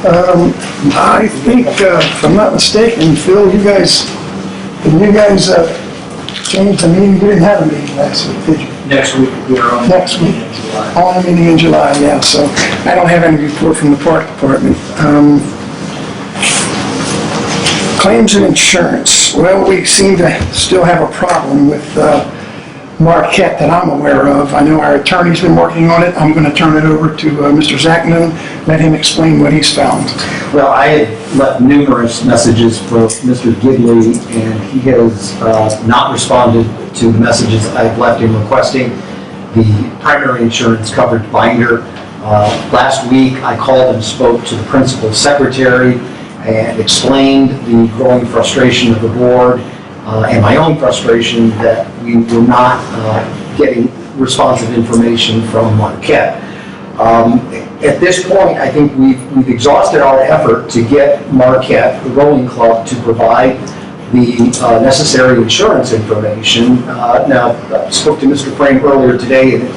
I think, if I'm not mistaken, Phil, did you guys change the meeting? You didn't have a meeting last week, did you? Next week, we are on. Next week. On a meeting in July, yeah, so I don't have any report from the park department. Claims and insurance. Well, we seem to still have a problem with Marquette that I'm aware of. I know our attorney's been working on it. I'm going to turn it over to Mr. Zachnoon, let him explain what he's found. Well, I had left numerous messages for Mr. Gidley, and he has not responded to the messages I've left him requesting the primary insurance coverage binder. Last week, I called and spoke to the principal secretary and explained the growing frustration of the board and my own frustration that we were not getting responsive information from Marquette. At this point, I think we've exhausted our effort to get Marquette, the rowing club, to provide the necessary insurance information. Now, I spoke to Mr. Frame earlier today, and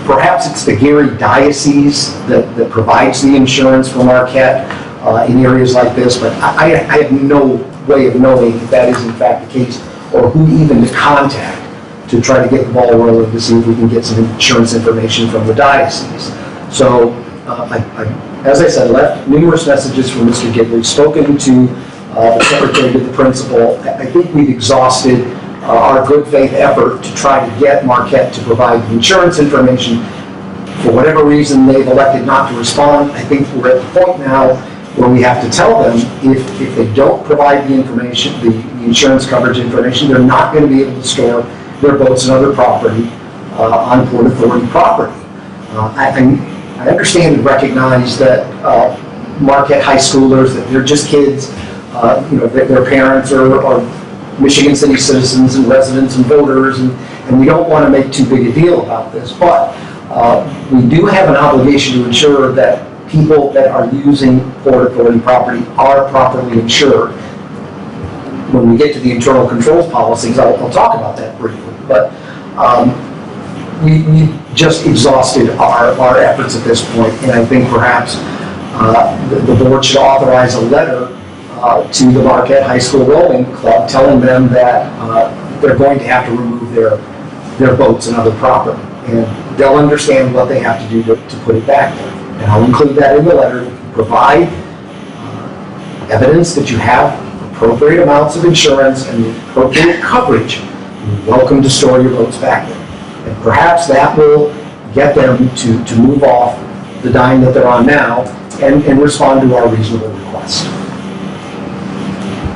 perhaps it's the Gary Diocese that provides the insurance for Marquette in areas like this, but I have no way of knowing if that is in fact the case or who even to contact to try to get the ball rolling to see if we can get some insurance information from the diocese. So, as I said, left numerous messages from Mr. Gidley, spoken to the secretary, to the principal. I think we've exhausted our good faith effort to try to get Marquette to provide the insurance information. For whatever reason, they've elected not to respond. I think we're at the point now where we have to tell them if they don't provide the information, the insurance coverage information, they're not going to be able to store their boats and other property on Port Authority property. I understand and recognize that Marquette high schoolers, that they're just kids, their parents are Michigan City citizens and residents and voters, and we don't want to make too big a deal about this, but we do have an obligation to ensure that people that are using Port Authority property are properly insured. When we get to the internal controls policies, I'll talk about that briefly, but we just exhausted our efforts at this point, and I think perhaps the board should authorize a letter to the Marquette High School Rowing Club telling them that they're going to have to remove their boats and other property, and they'll understand what they have to do to put it back there. And I'll include that in the letter. Provide evidence that you have appropriate amounts of insurance and appropriate coverage. You're welcome to store your boats back there. And perhaps that will get them to move off the dime that they're on now and respond to our reasonable request.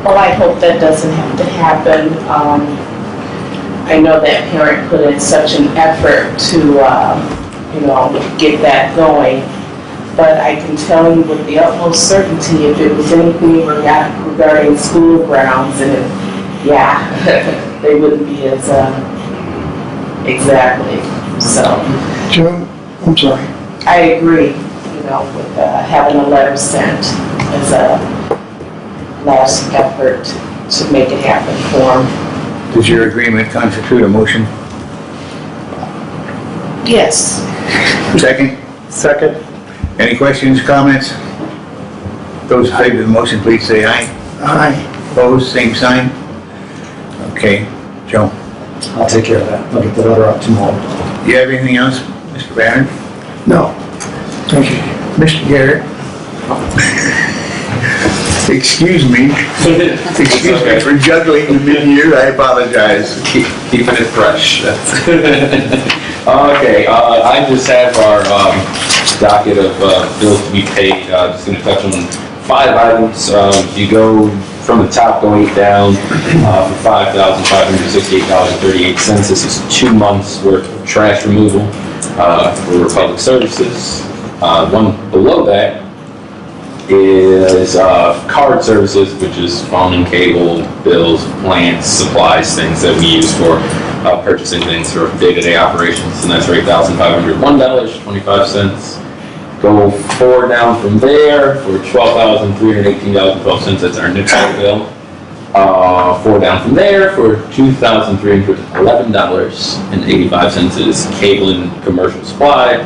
Well, I hope that doesn't have to happen. I know that parent put in such an effort to, get that going. But I can tell you with the utmost certainty, if it was anything regarding school grounds, and they wouldn't be as, exactly, so. Joe, I'm sorry. I agree, with having a letter sent as a last effort to make it happen for them. Does your agreement constitute a motion? Yes. Second? Second. Any questions, comments? Those in favor of the motion, please say aye. Aye. Opposed, same sign. Okay, Joe. I'll take care of that. I'll get the letter out tomorrow. Do you have anything else, Mr. Banner? No. Thank you. Mr. Garrett? Excuse me. Excuse me for juggling the menu. I apologize. Keeping it fresh. Okay, I just have our docket of bills to be paid. Just going to touch on 5 items. You go from the top going down for $5,568.38. This is 2 months worth of trash removal for public services. One below that is card services, which is phone and cable, bills, plants, supplies, things that we use for purchasing things for day-to-day operations, and that's $8,501.25. Go 4 down from there for $12,318.12. That's our nickel bill. 4 down from there for $2,311.85 is cable and commercial supply,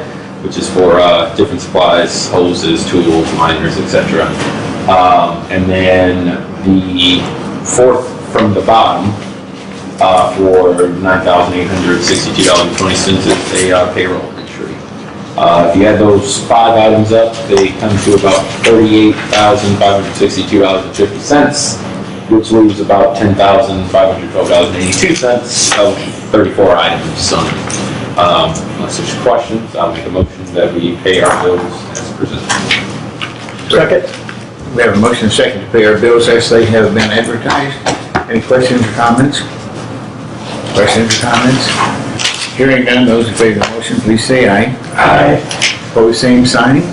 which is for different supplies, hoses, tools, liners, etc. And then the 4th from the bottom for $9,862.20 is a payroll entry. If you add those 5 items up, they come to about $38,562.50, which leaves about $10,512.82 of 34 items. Unless there's questions, I'll make a motion that we pay our bills as presented. Second. We have a motion and second to pay our bills as they have been advertised. Any questions or comments? Questions or comments? Hearing none, those in favor of the motion, please say aye. Aye. Opposed, same sign.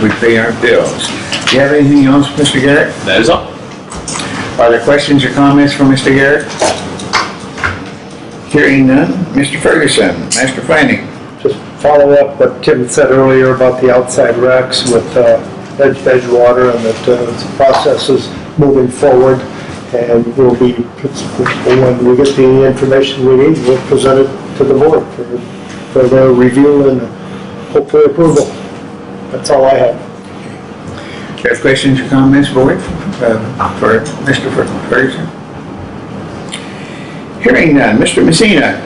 We pay our bills. Do you have anything else, Mr. Garrett? That is all. Are there questions or comments from Mr. Garrett? Hearing none, Mr. Ferguson, Master Planning. Just follow up what Tim said earlier about the outside recs with Edgewater, and that the process is moving forward, and we'll be, when we get the information we need, we'll present it to the board for their review and hopefully approval. That's all I have. Do you have questions or comments, board, for Mr. Ferguson? Hearing none, Mr. Messina.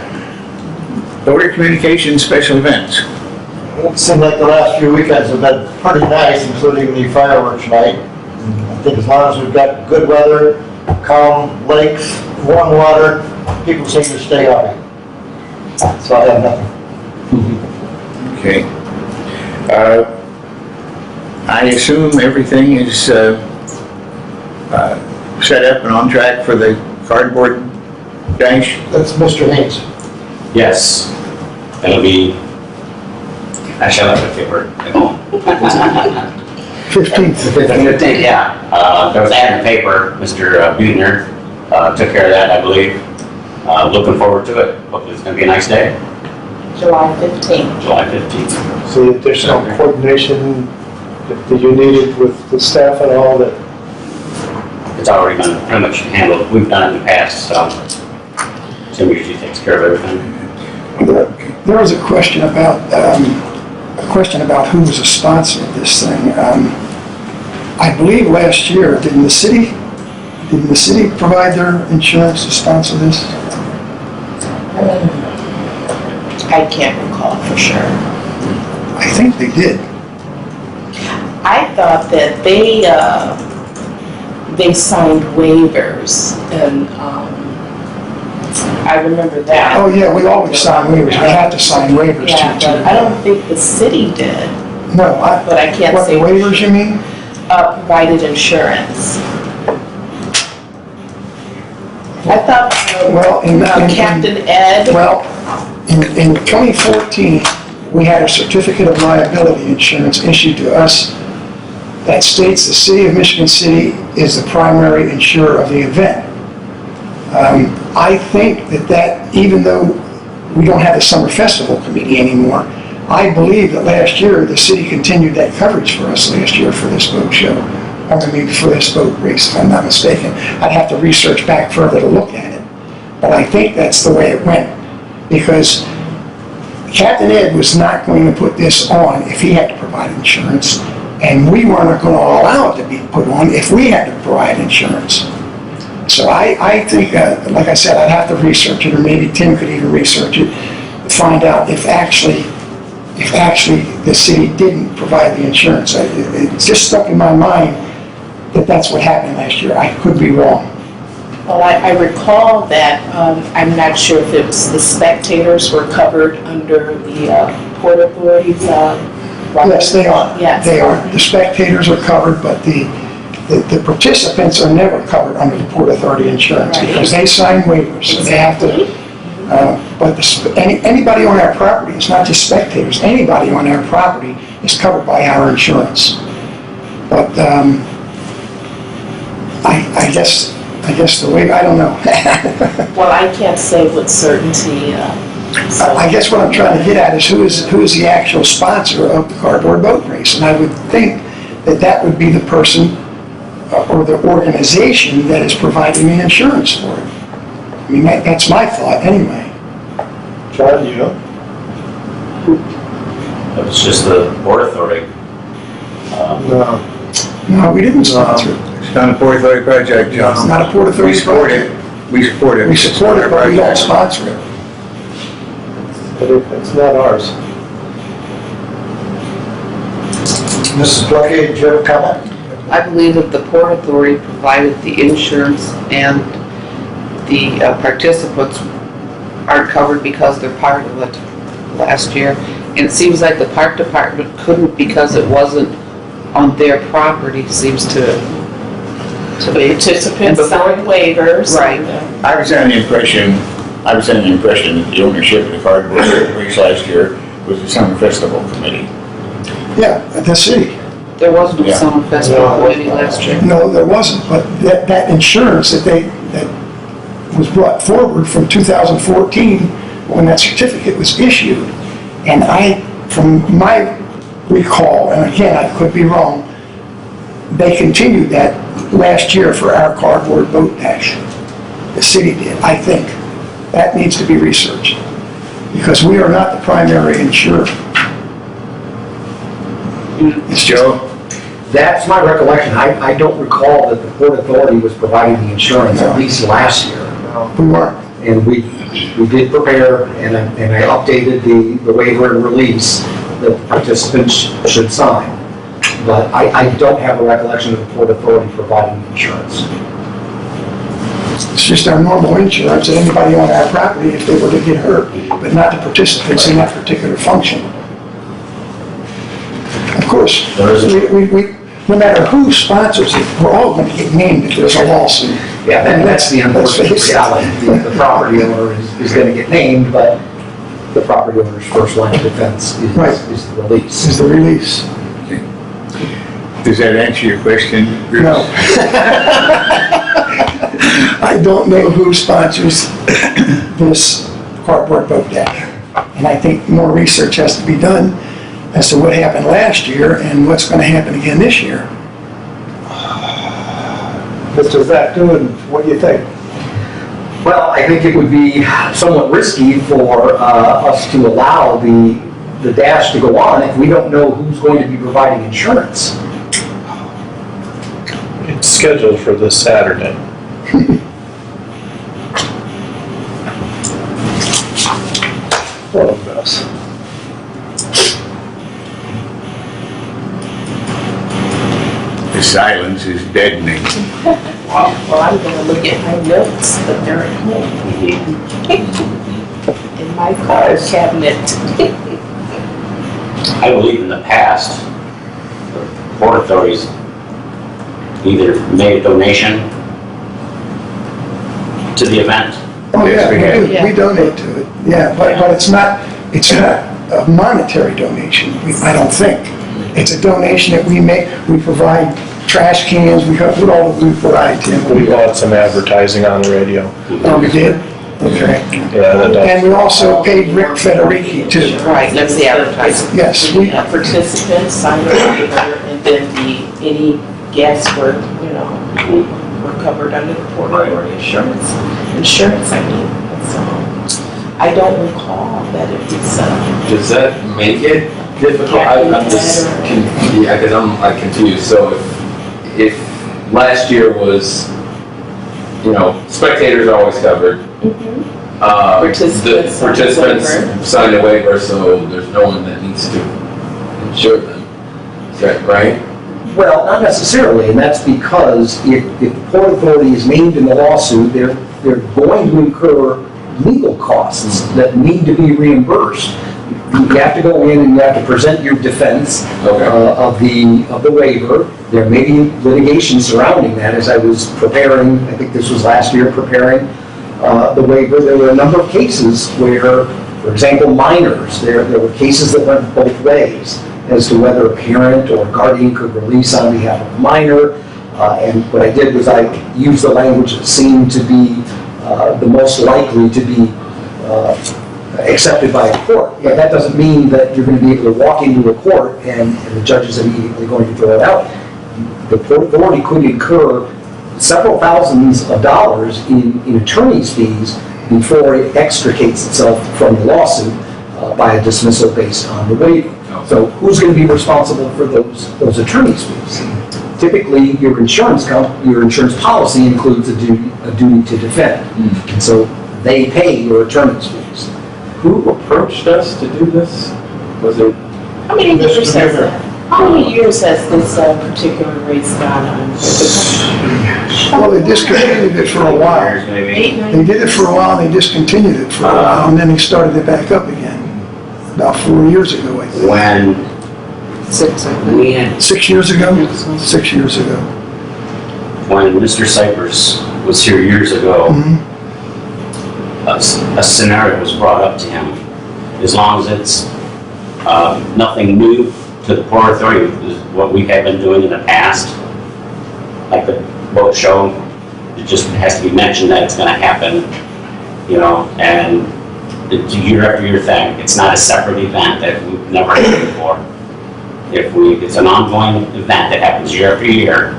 Voter communication special events. It seemed like the last few weekends have been pretty nice, including the fireworks night. I think as long as we've got good weather, calm lakes, warm water, people seem to stay on it. So I have nothing. Okay. I assume everything is set up and on track for the cardboard dash? That's Mr. Haynes. Yes, it'll be, actually, I left the paper at home. 15th. Yeah, there was an ad in the paper, Mr. Buechner took care of that, I believe. Looking forward to it, hopefully it's gonna be a nice day, July 15th. July 15th. So the additional coordination that you needed with the staff and all that. It's already been pretty much handled, we've done it in the past, so Tim usually takes care of everything. There was a question about who was a sponsor of this thing. I believe last year, didn't the city provide their insurance to sponsor this? I can't recall for sure. I think they did. I thought that they signed waivers, and I remember that. Oh, yeah, we always sign waivers. We have to sign waivers Yeah, to. but I don't think the city did, No, but I can't what say. waivers you mean? Provided insurance. I thought, Well, Captain Ed. Well, in 2014, we had a certificate of liability insurance issued to us that states the city of Michigan City is the primary insurer of the event. I think that even though we don't have the Summer Festival Committee anymore, I believe that last year, the city continued that coverage for us last year for this boat show. I mean, for this boat race, if I'm not mistaken. I'd have to research back further to look at it. But I think that's the way it went, because Captain Ed was not going to put this on if he had to provide insurance, and we weren't going to allow it to be put on if we had to provide insurance. So I think, like I said, I'd have to research it, or maybe Tim could even research it, to find out if actually the city didn't provide the insurance. It just stuck in my mind that that's what happened last year. I could be wrong. Well, I recall that, I'm not sure if it was the spectators were covered under the Port Authority's. Yes, they are. Yes. They are. The spectators are covered, but the participants are never covered under the Port Authority insurance Right. because they sign waivers, so they have to. But anybody on our property, it's not just spectators, anybody on our property is covered by our insurance. But I guess the way, I don't know. Well, I can't say with certainty, so. I guess what I'm trying to get at is who is the actual sponsor of the cardboard boat race? And I would think that would be the person or the organization that is providing the insurance for it. I mean, that's my thought anyway. John, you know? It's just the Port Authority. No. No, we didn't sponsor it. It's not a Port Authority project, John. It's not a Port Authority We support project. it. We support it. We support it, but we don't sponsor it. But it's not ours. Mrs. Pluckett, did you have a comment? I believe that the Port Authority provided the insurance and the participants aren't covered because they're part of it last year. And it seems like the park department couldn't because it wasn't on their property, seems to be. Participants signed waivers. Right. I was under the impression that the ownership of the cardboard race last year was the Summer Festival Committee. Yeah, the city. There was no Yeah. summer festival committee last year. No, there wasn't, but that insurance that was brought forward from 2014, when that certificate was issued, and from my recall, and again, I could be wrong, they continued that last year for our cardboard boat dash. The city did, I think. That needs to be researched, because we are not the primary insurer. It's just, Joe? That's my recollection. I don't recall that the Port Authority was providing the insurance, at least last year. we weren't. and we did prepare, and I updated the waiver and release that participants should sign. But I don't have a recollection of the Port Authority providing insurance. It's just our normal insurance that anybody on our property if they were to get hurt, but not the participants in that particular function. Of course, no matter who sponsors it, we're all going to get named if there's a lawsuit. Yeah, and that's the unfortunate reality. The property owner is going to get named, but the property owner's first line of defense is the release. Is the release. Does that answer your question, Bruce? No. I don't know who sponsors this cardboard boat deck. And I think more research has to be done as to what happened last year and what's going to happen again this year. Mr. Zach Newman, what do you think? Well, I think it would be somewhat risky for us to allow the dash to go on if we don't know who's going to be providing insurance. It's scheduled for this Saturday. What a mess. The silence is deadening. Well, I'm gonna look at my notes, but they're at home. In my car cabinet. I believe in the past, the Port Authorities either made a donation to the event. Oh, Yes, we have. yeah, we donate to it, yeah, but it's not a monetary donation, I don't think. It's a donation that we make, we provide trash cans, what all do we provide, Tim? We bought some advertising on the radio. Oh, we did? Okay. Yeah, that does. And we also paid Rick Federici too. Right, that's the advertising. Yes, The participants sign a waiver, and then any guests were, were covered under the Port Authority insurance, I mean. So, I don't recall that it was, Does that make it difficult? I'm just, because I'm like confused. So if last year was, spectators are always covered. The participants signed a waiver, so there's no one that needs to insure them. Is that right? Well, not necessarily, and that's because if the Port Authority is named in the lawsuit, they're going to incur legal costs that need to be reimbursed. You have to go in and you have to present your defense of the waiver. There may be litigation surrounding that. As I was preparing, I think this was last year, preparing the waiver, there were a number of cases where, for example, minors, there were cases that went both ways as to whether a parent or guardian could release on behalf of a minor. And what I did was I used the language that seemed to be the most likely to be accepted by a court. But that doesn't mean that you're going to be able to walk into a court and the judge is immediately going to throw it out. The Port Authority could incur several thousands of dollars in attorney's fees before it extricates itself from the lawsuit by a dismissal based on the waiver. So who's going to be responsible for those attorney's fees? Typically, your insurance policy includes a duty to defend, and so they pay your attorney's fees. Who approached us to do this? Was it? how many years has this particular race gone on? Well, they discontinued it for a while. Maybe. They did it for a while, and they discontinued it for a while, and then they started it back up again. About 4 years ago, I think. When 6, I think. we had 6 years ago? 6 years ago. when Mr. Cypress was here years ago, a scenario was brought up to him. As long as it's nothing new to the Port Authority, is what we have been doing in the past, like the boat show, it just has to be mentioned that it's going to happen, and it's a year after year thing. It's not a separate event that we've never had before. It's an ongoing event that happens year after year,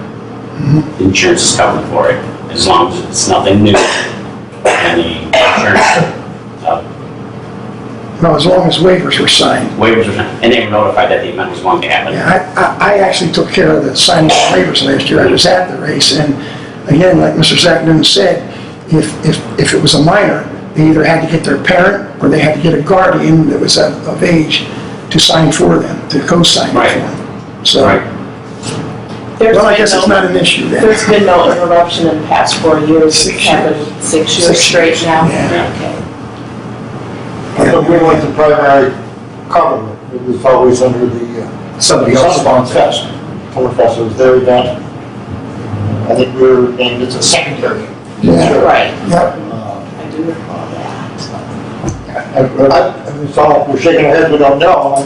the insurance is covered for it, as long as it's nothing new. And the insurance, No, as long as waivers were signed. waivers are, and they were notified that the event was going to happen. Yeah, I actually took care of the signing of waivers last year. I was at the race, and again, like Mr. Zach Newman said, if it was a minor, they either had to get their parent or they had to get a guardian that was of age to sign for them, to co-sign it Right. for them. So, Right. There's well, I been guess it's no- not an issue then. There's been no interruption in the past 4 years. 6 It's happened 6 years 6 straight years, now? yeah. Okay. But we went to primary government, it was always under the, Somebody else sponsors. Fest. Oktoberfest was their event. I think we were named as a secondary. Yeah. Right, Yep. I do recall that. It's all, we're shaking our heads, we don't know.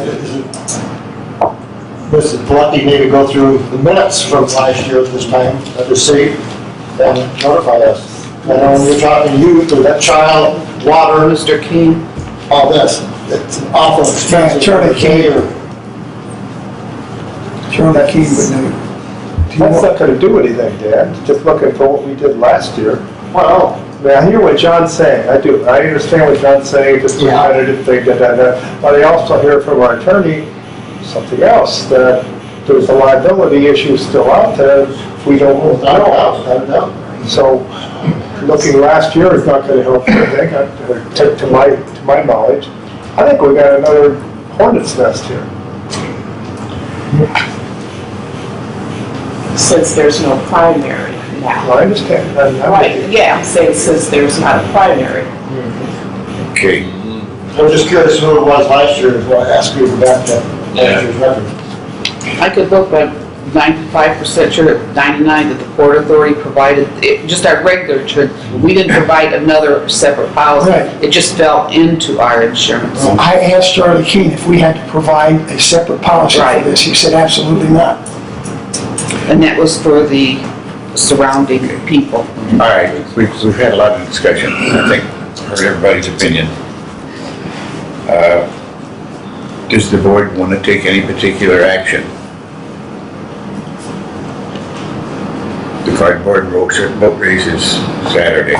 Mrs. Pellecti maybe go through the minutes from last year at this time, to see, and notify us. I know when you're talking youth, or that child, water, Mr. King, all this, it's awful expensive. Charlie King. Or- Charlie Keene would know. Do you That's want- not gonna do anything, Dan, just looking for what we did last year. Well, Now, I hear what John's saying, I do, I understand what John's saying, it's a Yeah. repetitive thing, but I also hear from our attorney something else, that there's a liability issue still out there, we don't without a know. doubt, without a doubt. So, looking last year is not gonna help anything, to my knowledge. I think we got another hornet's nest here. Since there's no primary now. I understand. I'm with Right, you. yeah, I'm saying since there's not a primary. Okay, I'm just curious who it was last year, is why I asked you to go back to last year's record. I could look, but 95% sure, 99 that the Port Authority provided, just our regular insurance. We didn't provide another separate policy. Right. It just fell into our insurance. I asked Charlie Keene if we had to provide a separate policy for Right. this. He said absolutely not. And that was for the surrounding people. all right, we've had a lot of discussion, I think, heard everybody's opinion. Does the board want to take any particular action? The cardboard boat race is Saturday.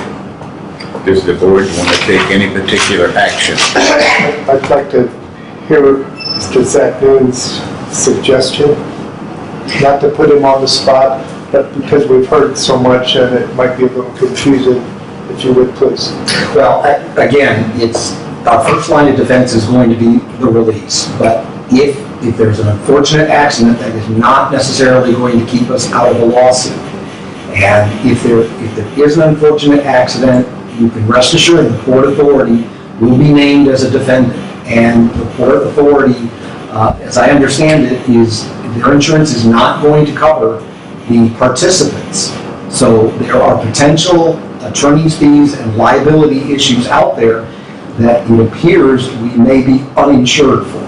Does the board want to take any particular action? I'd like to hear Mr. Zach Noon's suggestion, not to put him on the spot, but because we've heard so much and it might be a little confusing, if you would please. Well, again, it's, our first line of defense is going to be the release. But if there's an unfortunate accident, that is not necessarily going to keep us out of a lawsuit. And if there is an unfortunate accident, you can rest assured the Port Authority will be named as a defendant. And the Port Authority, as I understand it, is their insurance is not going to cover the participants. So there are potential attorney's fees and liability issues out there that it appears we may be uninsured for.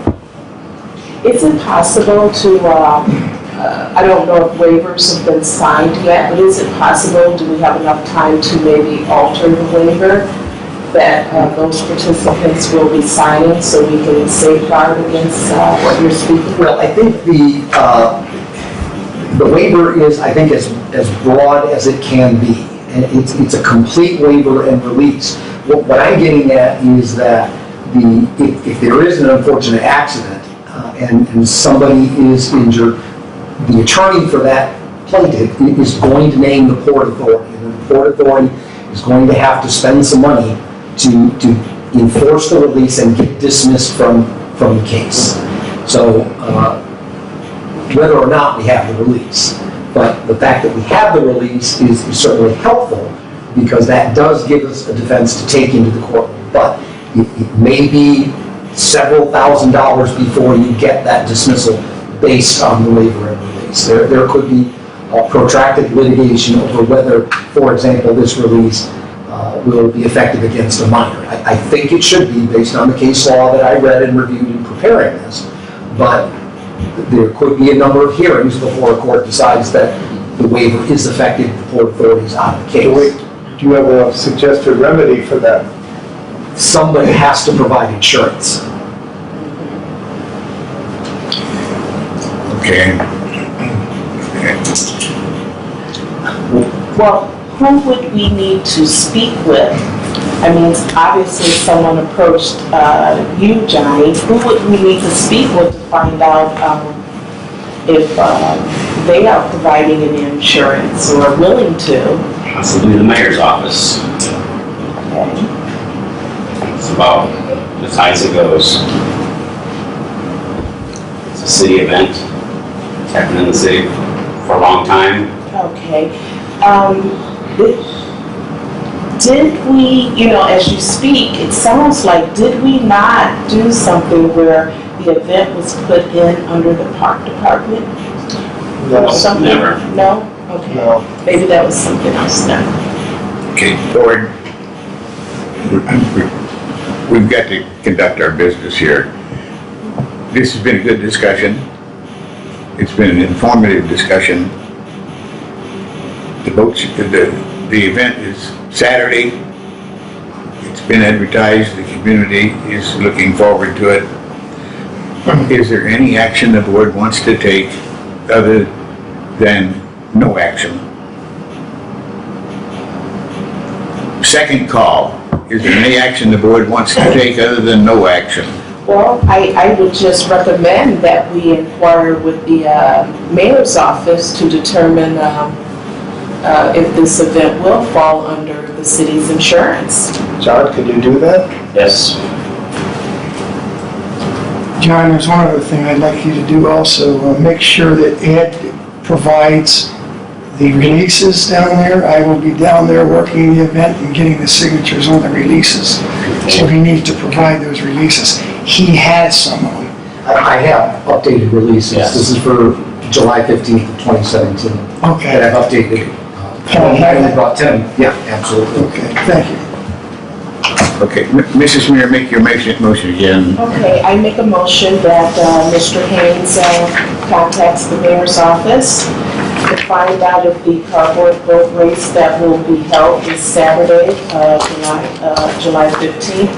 Is it possible to, I don't know if waivers have been signed yet, but is it possible, do we have enough time to maybe alter the waiver that those participants will be signing so we can safeguard against what you're speaking? Well, I think the waiver is, I think, as broad as it can be. And it's a complete waiver and release. What I'm getting at is that if there is an unfortunate accident and somebody is injured, the attorney for that plaintiff is going to name the Port Authority. And the Port Authority is going to have to spend some money to enforce the release and get dismissed from the case. So whether or not we have the release. But the fact that we have the release is certainly helpful because that does give us a defense to take into the court. But it may be several $1,000s before you get that dismissal based on the waiver and release. There could be protracted litigation over whether, for example, this release will be effective against a minor. I think it should be based on the case law that I read and reviewed in preparing this. But there could be a number of hearings before a court decides that the waiver is effective, the Port Authority is out of the case. Do you have a suggested remedy for that? Somebody has to provide insurance. Okay. Well, who would we need to speak with? I mean, obviously someone approached you, Johnny. Who would we need to speak with to find out if they are providing any insurance or willing to? Possibly the mayor's office. Okay. It's about as high as it goes. It's a city event. It's happened in the city for a long time. Okay. Did we, as you speak, it sounds like, did we not do something where the event was put in under the park department? No, Something? never. No? Okay. no. Maybe that was something else then. Okay, board, we've got to conduct our business here. This has been a good discussion. It's been an informative discussion. The event is Saturday. It's been advertised. The community is looking forward to it. Is there any action the board wants to take other than no action? Second call. Is there any action the board wants to take other than no action? Well, I would just recommend that we inquire with the mayor's office to determine if this event will fall under the city's insurance. John, could you do that? Yes. John, there's one other thing I'd like you to do also. Make sure that Ed provides the releases down there. I will be down there working the event and getting the signatures on the releases. So he needs to provide those releases. He has some of them. I have updated releases. Yes. This is for July 15th of 2017. Okay. And I've updated. I only brought 10. Yeah, absolutely. Okay, thank you. Okay, Mrs. Mayor, make your motion again. Okay, I make a motion that Mr. Haynes contacts the mayor's office to find out if the cardboard boat race that will be held this Saturday, July 15th,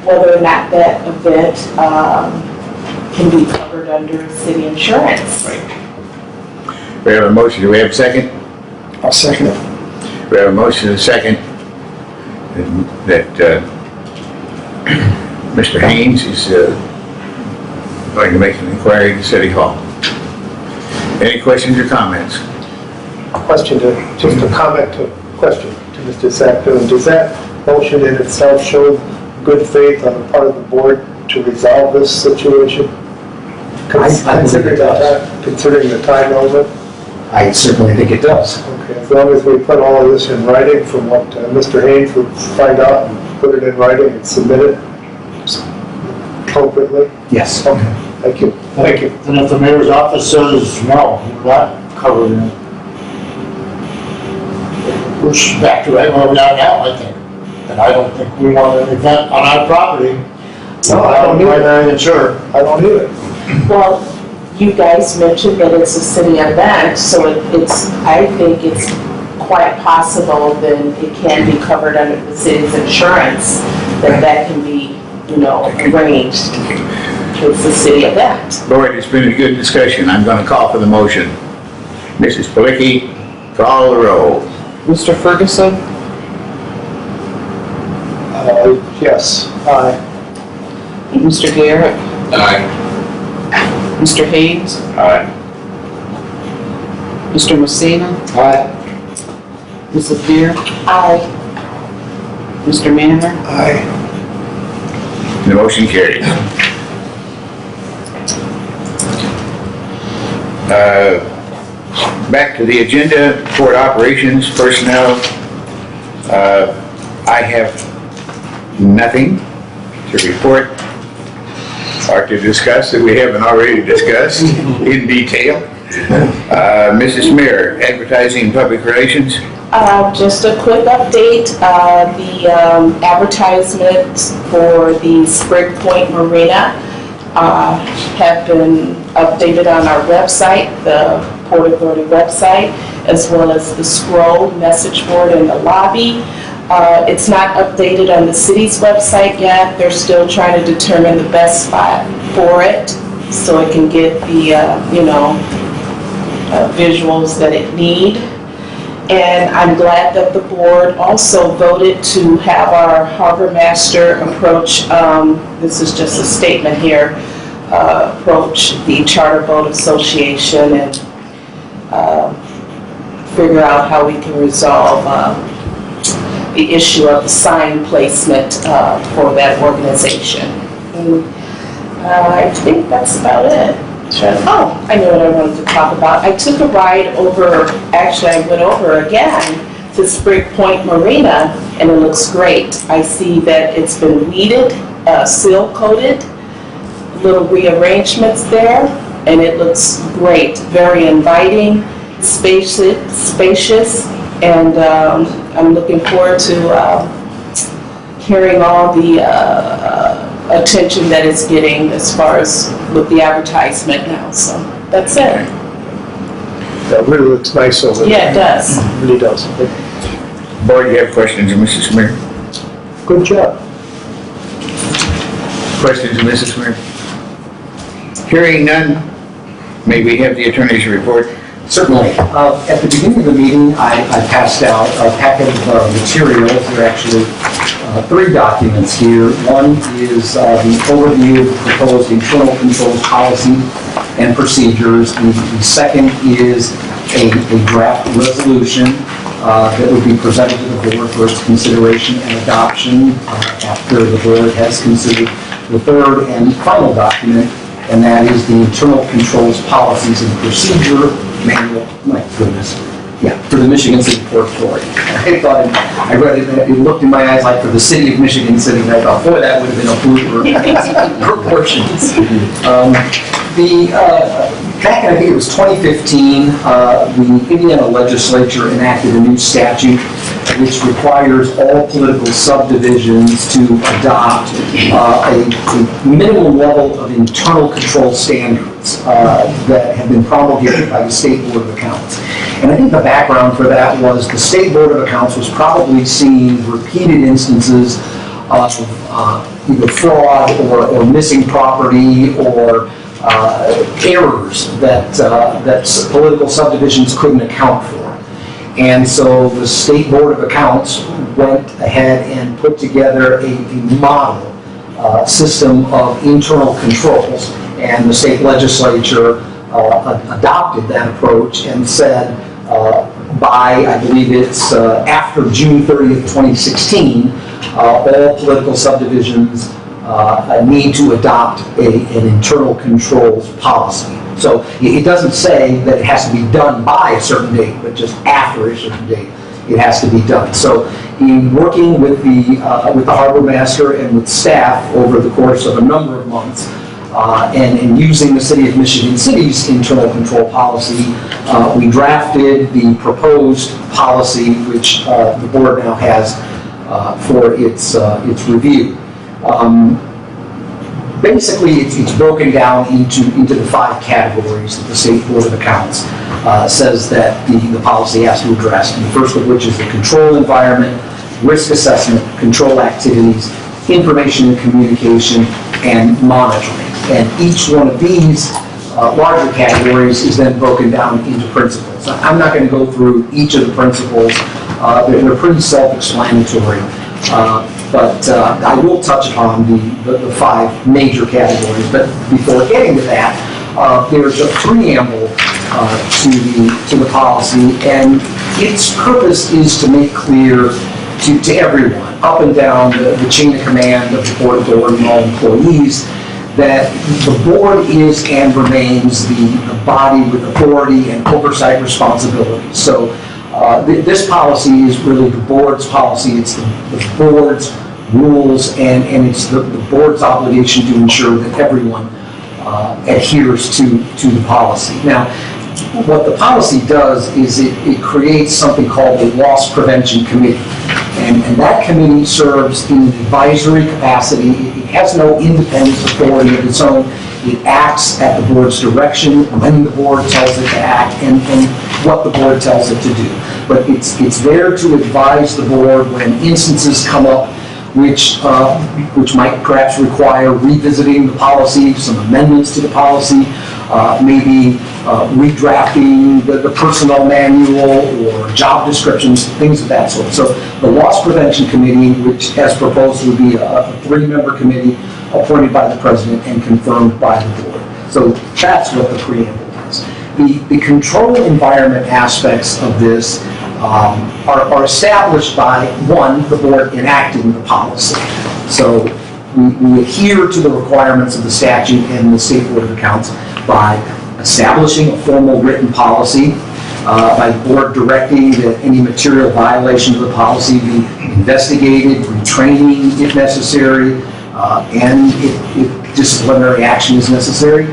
whether or not that event can be covered under city insurance. We have a motion. Do we have a second? I'll second it. We have a motion and a second that Mr. Haynes is going to make an inquiry to City Hall. Any questions or comments? Just a comment to question to Mr. Sackville. Does that motion in itself show good faith on the part of the board to resolve this situation? I believe it does. Considering the time element? I certainly think it does. Okay, as long as we put all of this in writing from what Mr. Haynes would find out and put it in writing and submit it appropriately? Yes. Okay, thank you. Thank you. And if the mayor's office says, no, you're not covered in it, we're back to right where we are now, I think. And I don't think we want an event on our property. No, I don't either. Primary insurer. I don't either. Well, you guys mentioned that it's a city event, so I think it's quite possible then it can be covered under the city's insurance, that can be, arranged. It's a city event. Board, it's been a good discussion. I'm going to call for the motion. Mrs. Pelicki, call the roll. Mr. Ferguson? Yes, aye. Mr. Garrett? Aye. Mr. Haynes? Aye. Mr. Messina? Aye. Mrs. Beer? Aye. Mr. Manor? Aye. The motion carries. Back to the agenda, port operations, personnel. I have nothing to report or to discuss that we haven't already discussed in detail. Mrs. Mayor, advertising and public relations. Just a quick update, the advertisements for the Spring Point Marina have been updated on our website, the Port Authority website, as well as the scroll message board in the lobby. It's not updated on the city's website yet. They're still trying to determine the best spot for it so it can get the, visuals that it need. And I'm glad that the board also voted to have our harbor master approach, this is just a statement here, approach the Charter Boat Association and figure out how we can resolve the issue of the sign placement for that organization. And, I think that's about it. Oh, I know what I wanted to talk about. I took a ride over, actually I went over again to Spring Point Marina, and it looks great. I see that it's been weeded, seal coated, little rearrangements there, and it looks great, very inviting, spacious, and I'm looking forward to hearing all the attention that it's getting as far as with the advertisement now. So that's it. That really looks nice over there. Yeah, it does. It really does. Board, you have questions of Mrs. Smith? Good job. Questions of Mrs. Smith? Hearing none, may we have the attorney's report? Certainly. At the beginning of the meeting, I passed out a packet of materials. There are actually 3 documents here. One is the overview of the proposed internal controls policy and procedures. The second is a draft resolution that would be presented to the board for its consideration and adoption after the board has considered the third and final document, and that is the internal controls policies and procedure manual. My goodness. Yeah, for the Michigan City Port Authority. I thought, I read it, it looked in my eyes like for the city of Michigan City, and I thought, boy, that would have been a blooper proportions. Back in, I think it was 2015, the Indiana legislature enacted a new statute which requires all political subdivisions to adopt a minimum level of internal control standards that have been promulgated by the State Board of Accounts. And I think the background for that was the State Board of Accounts was probably seeing repeated instances of either fraud or missing property or errors that political subdivisions couldn't account for. And so the State Board of Accounts went ahead and put together a model system of internal controls, and the state legislature adopted that approach and said by, I believe it's after June 30th, 2016, all political subdivisions need to adopt an internal controls policy. So it doesn't say that it has to be done by a certain date, but just after a certain date, it has to be done. So in working with the harbor master and with staff over the course of a number of months, and using the City of Michigan City's internal control policy, we drafted the proposed policy, which the board now has for its review. Basically, it's broken down into the 5 categories that the State Board of Accounts says that the policy has to address. And the first of which is the control environment, risk assessment, control activities, information and communication, and monitoring. And each one of these larger categories is then broken down into principles. I'm not going to go through each of the principles. They're pretty self-explanatory. But I will touch upon the 5 major categories. But before getting to that, there's a preamble to the policy, and its purpose is to make clear to everyone, up and down the chain of command of the Port Authority and all employees, that the board is and remains the body with authority and oversight responsibilities. So this policy is really the board's policy. It's the board's rules, and it's the board's obligation to ensure that everyone adheres to the policy. Now, what the policy does is it creates something called the Loss Prevention Committee. And that committee serves in an advisory capacity. It has no independent authority of its own. It acts at the board's direction when the board tells it to act and what the board tells it to do. But it's there to advise the board when instances come up which might perhaps require revisiting the policy, some amendments to the policy, maybe redrafting the personnel manual or job descriptions, things of that sort. So the Loss Prevention Committee, which as proposed would be a 3-member committee appointed by the president and confirmed by the board. So that's what the preamble is. The control environment aspects of this are established by, one, the board enacting the policy. So we adhere to the requirements of the statute and the State Board of Accounts by establishing a formal written policy, by the board directing that any material violation of the policy be investigated, retraining if necessary, and if disciplinary action is necessary,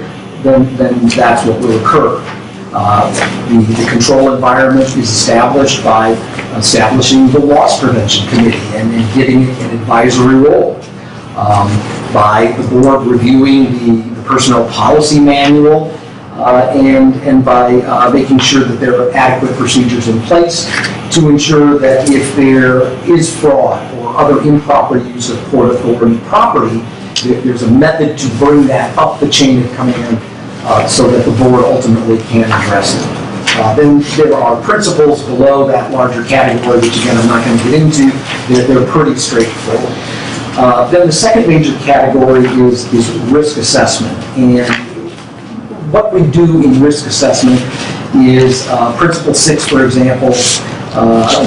then that's what will occur. The control environment is established by establishing the loss prevention committee and giving it an advisory role. By the board reviewing the personnel policy manual, and by making sure that there are adequate procedures in place to ensure that if there is fraud or other improper use of Port Authority property, there's a method to bring that up the chain of command so that the board ultimately can address it. Then there are principles below that larger category, which again I'm not going to get into. They're pretty straightforward. Then the second major category is risk assessment. And what we do in risk assessment is Principle 6, for example,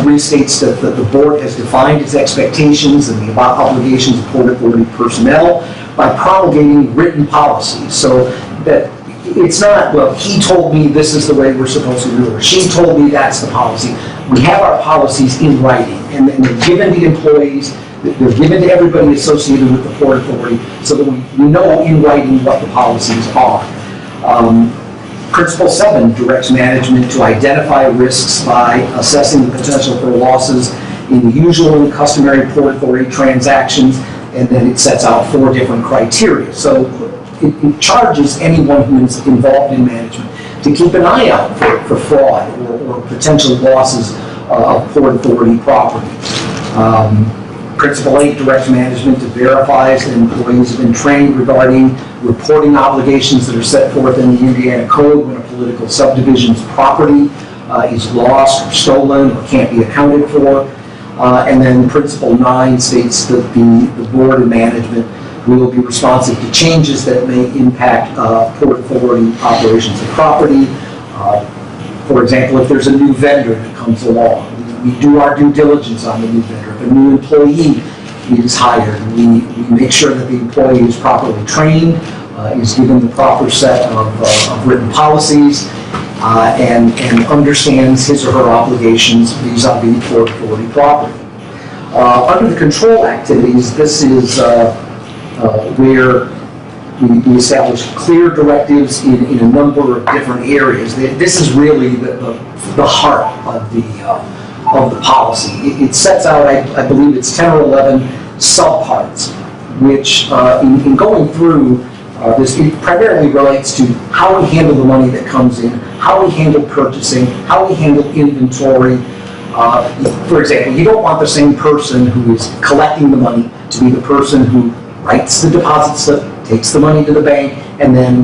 restates that the board has defined its expectations and the obligations of Port Authority personnel by promulgating written policies. So that it's not, well, he told me this is the way we're supposed to do it, or she told me that's the policy. We have our policies in writing, and they're given to employees, they're given to everybody associated with the Port Authority, so that we know in writing what the policies are. Principle 7 directs management to identify risks by assessing the potential for losses in the usual and customary Port Authority transactions, and then it sets out 4 different criteria. So it charges anyone who is involved in management to keep an eye out for fraud or potential losses of Port Authority property. Principle 8 directs management to verify that employees have been trained regarding reporting obligations that are set forth in the Indiana Code when a political subdivision's property is lost or stolen or can't be accounted for. And then Principle 9 states that the board and management will be responsive to changes that may impact Port Authority operations and property. For example, if there's a new vendor that comes along, we do our due diligence on the new vendor. If a new employee is hired, we make sure that the employee is properly trained, is given the proper set of written policies, and understands his or her obligations vis-a-vis Port Authority property. Under the control activities, this is where we establish clear directives in a number of different areas. This is really the heart of the policy. It sets out, I believe it's 10 or 11 subparts, which in going through this, it primarily relates to how we handle the money that comes in, how we handle purchasing, how we handle inventory. For example, you don't want the same person who is collecting the money to be the person who writes the deposit slip, takes the money to the bank, and then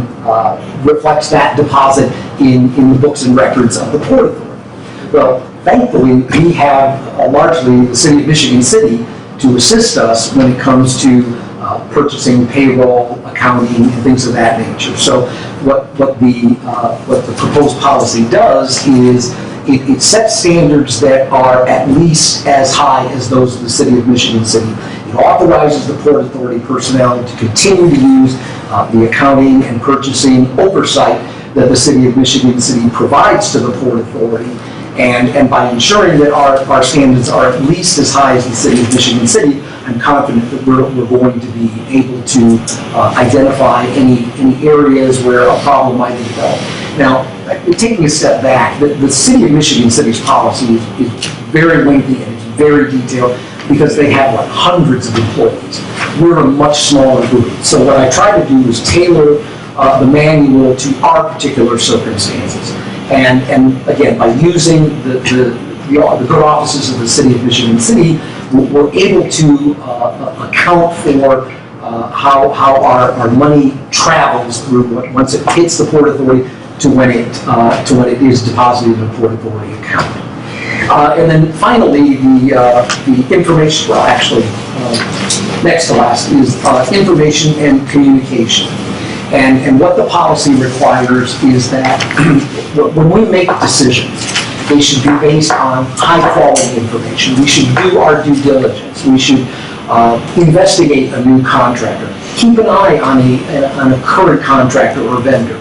reflects that deposit in the books and records of the Port Authority. Well, thankfully, we have largely the City of Michigan City to assist us when it comes to purchasing, payroll, accounting, and things of that nature. So what the proposed policy does is it sets standards that are at least as high as those of the City of Michigan City. It authorizes the Port Authority personnel to continue to use the accounting and purchasing oversight that the City of Michigan City provides to the Port Authority. And by ensuring that our standards are at least as high as the City of Michigan City, I'm confident that we're going to be able to identify any areas where a problem might develop. Now, taking a step back, the City of Michigan City's policy is very lengthy and it's very detailed because they have like hundreds of employees. We're a much smaller group. So what I try to do is tailor the manual to our particular circumstances. And again, by using the good offices of the City of Michigan City, we're able to account for how our money travels through once it hits the Port Authority to when it is deposited in a Port Authority account. And then finally, the information, well actually, next to last is information and communication. And what the policy requires is that when we make decisions, they should be based on high-quality information. We should do our due diligence. We should investigate a new contractor. Keep an eye on a current contractor or vendor.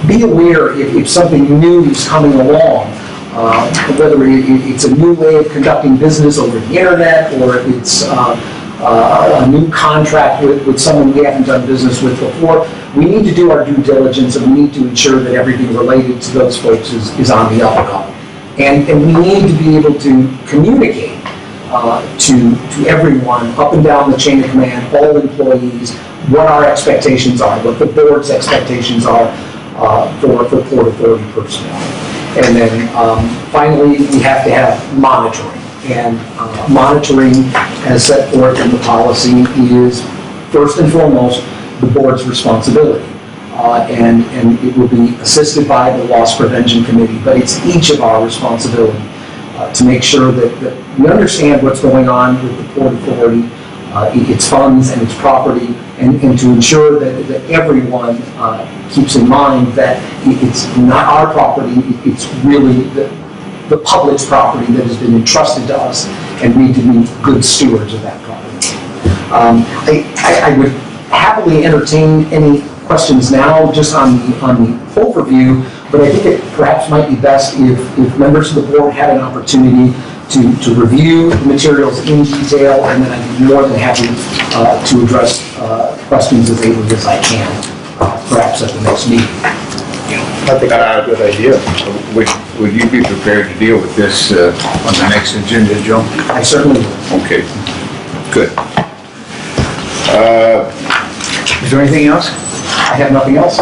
Be aware if something new is coming along, whether it's a new way of conducting business over the internet, or it's a new contract with someone we haven't done business with before. We need to do our due diligence, and we need to ensure that everything related to those folks is on the up and up. And we need to be able to communicate to everyone up and down the chain of command, all employees, what our expectations are, what the board's expectations are for Port Authority personnel. And then finally, we have to have monitoring. And monitoring, as set forth in the policy, is first and foremost the board's responsibility. And it will be assisted by the Loss Prevention Committee, but it's each of our responsibility to make sure that we understand what's going on with the Port Authority, its funds and its property, and to ensure that everyone keeps in mind that it's not our property, it's really the public's property that has been entrusted to us, and we need to be good stewards of that property. I would happily entertain any questions now, just on the overview, but I think it perhaps might be best if members of the board had an opportunity to review the materials in detail, and then I'd be more than happy to address questions as ably as I can, perhaps at the next meeting. I think that's a good idea. Would you be prepared to deal with this on the next agenda, Joe? I certainly will. Okay, good. Is there anything else? I have nothing else.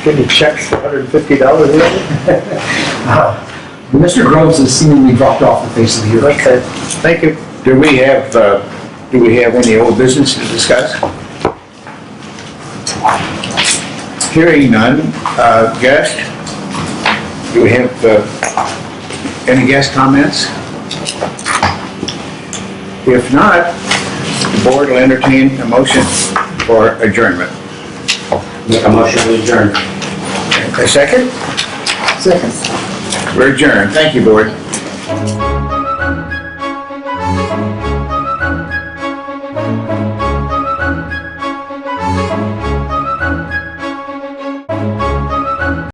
Can you check for $150 here? Mr. Groves has seemingly dropped off the face of the earth. Okay, thank you. Do we have any old business to discuss? Hearing none. Guest? Do we have any guest comments? If not, the board will entertain a motion for adjournment. Make a motion to adjourn. A second? Second. We're adjourned. Thank you, board.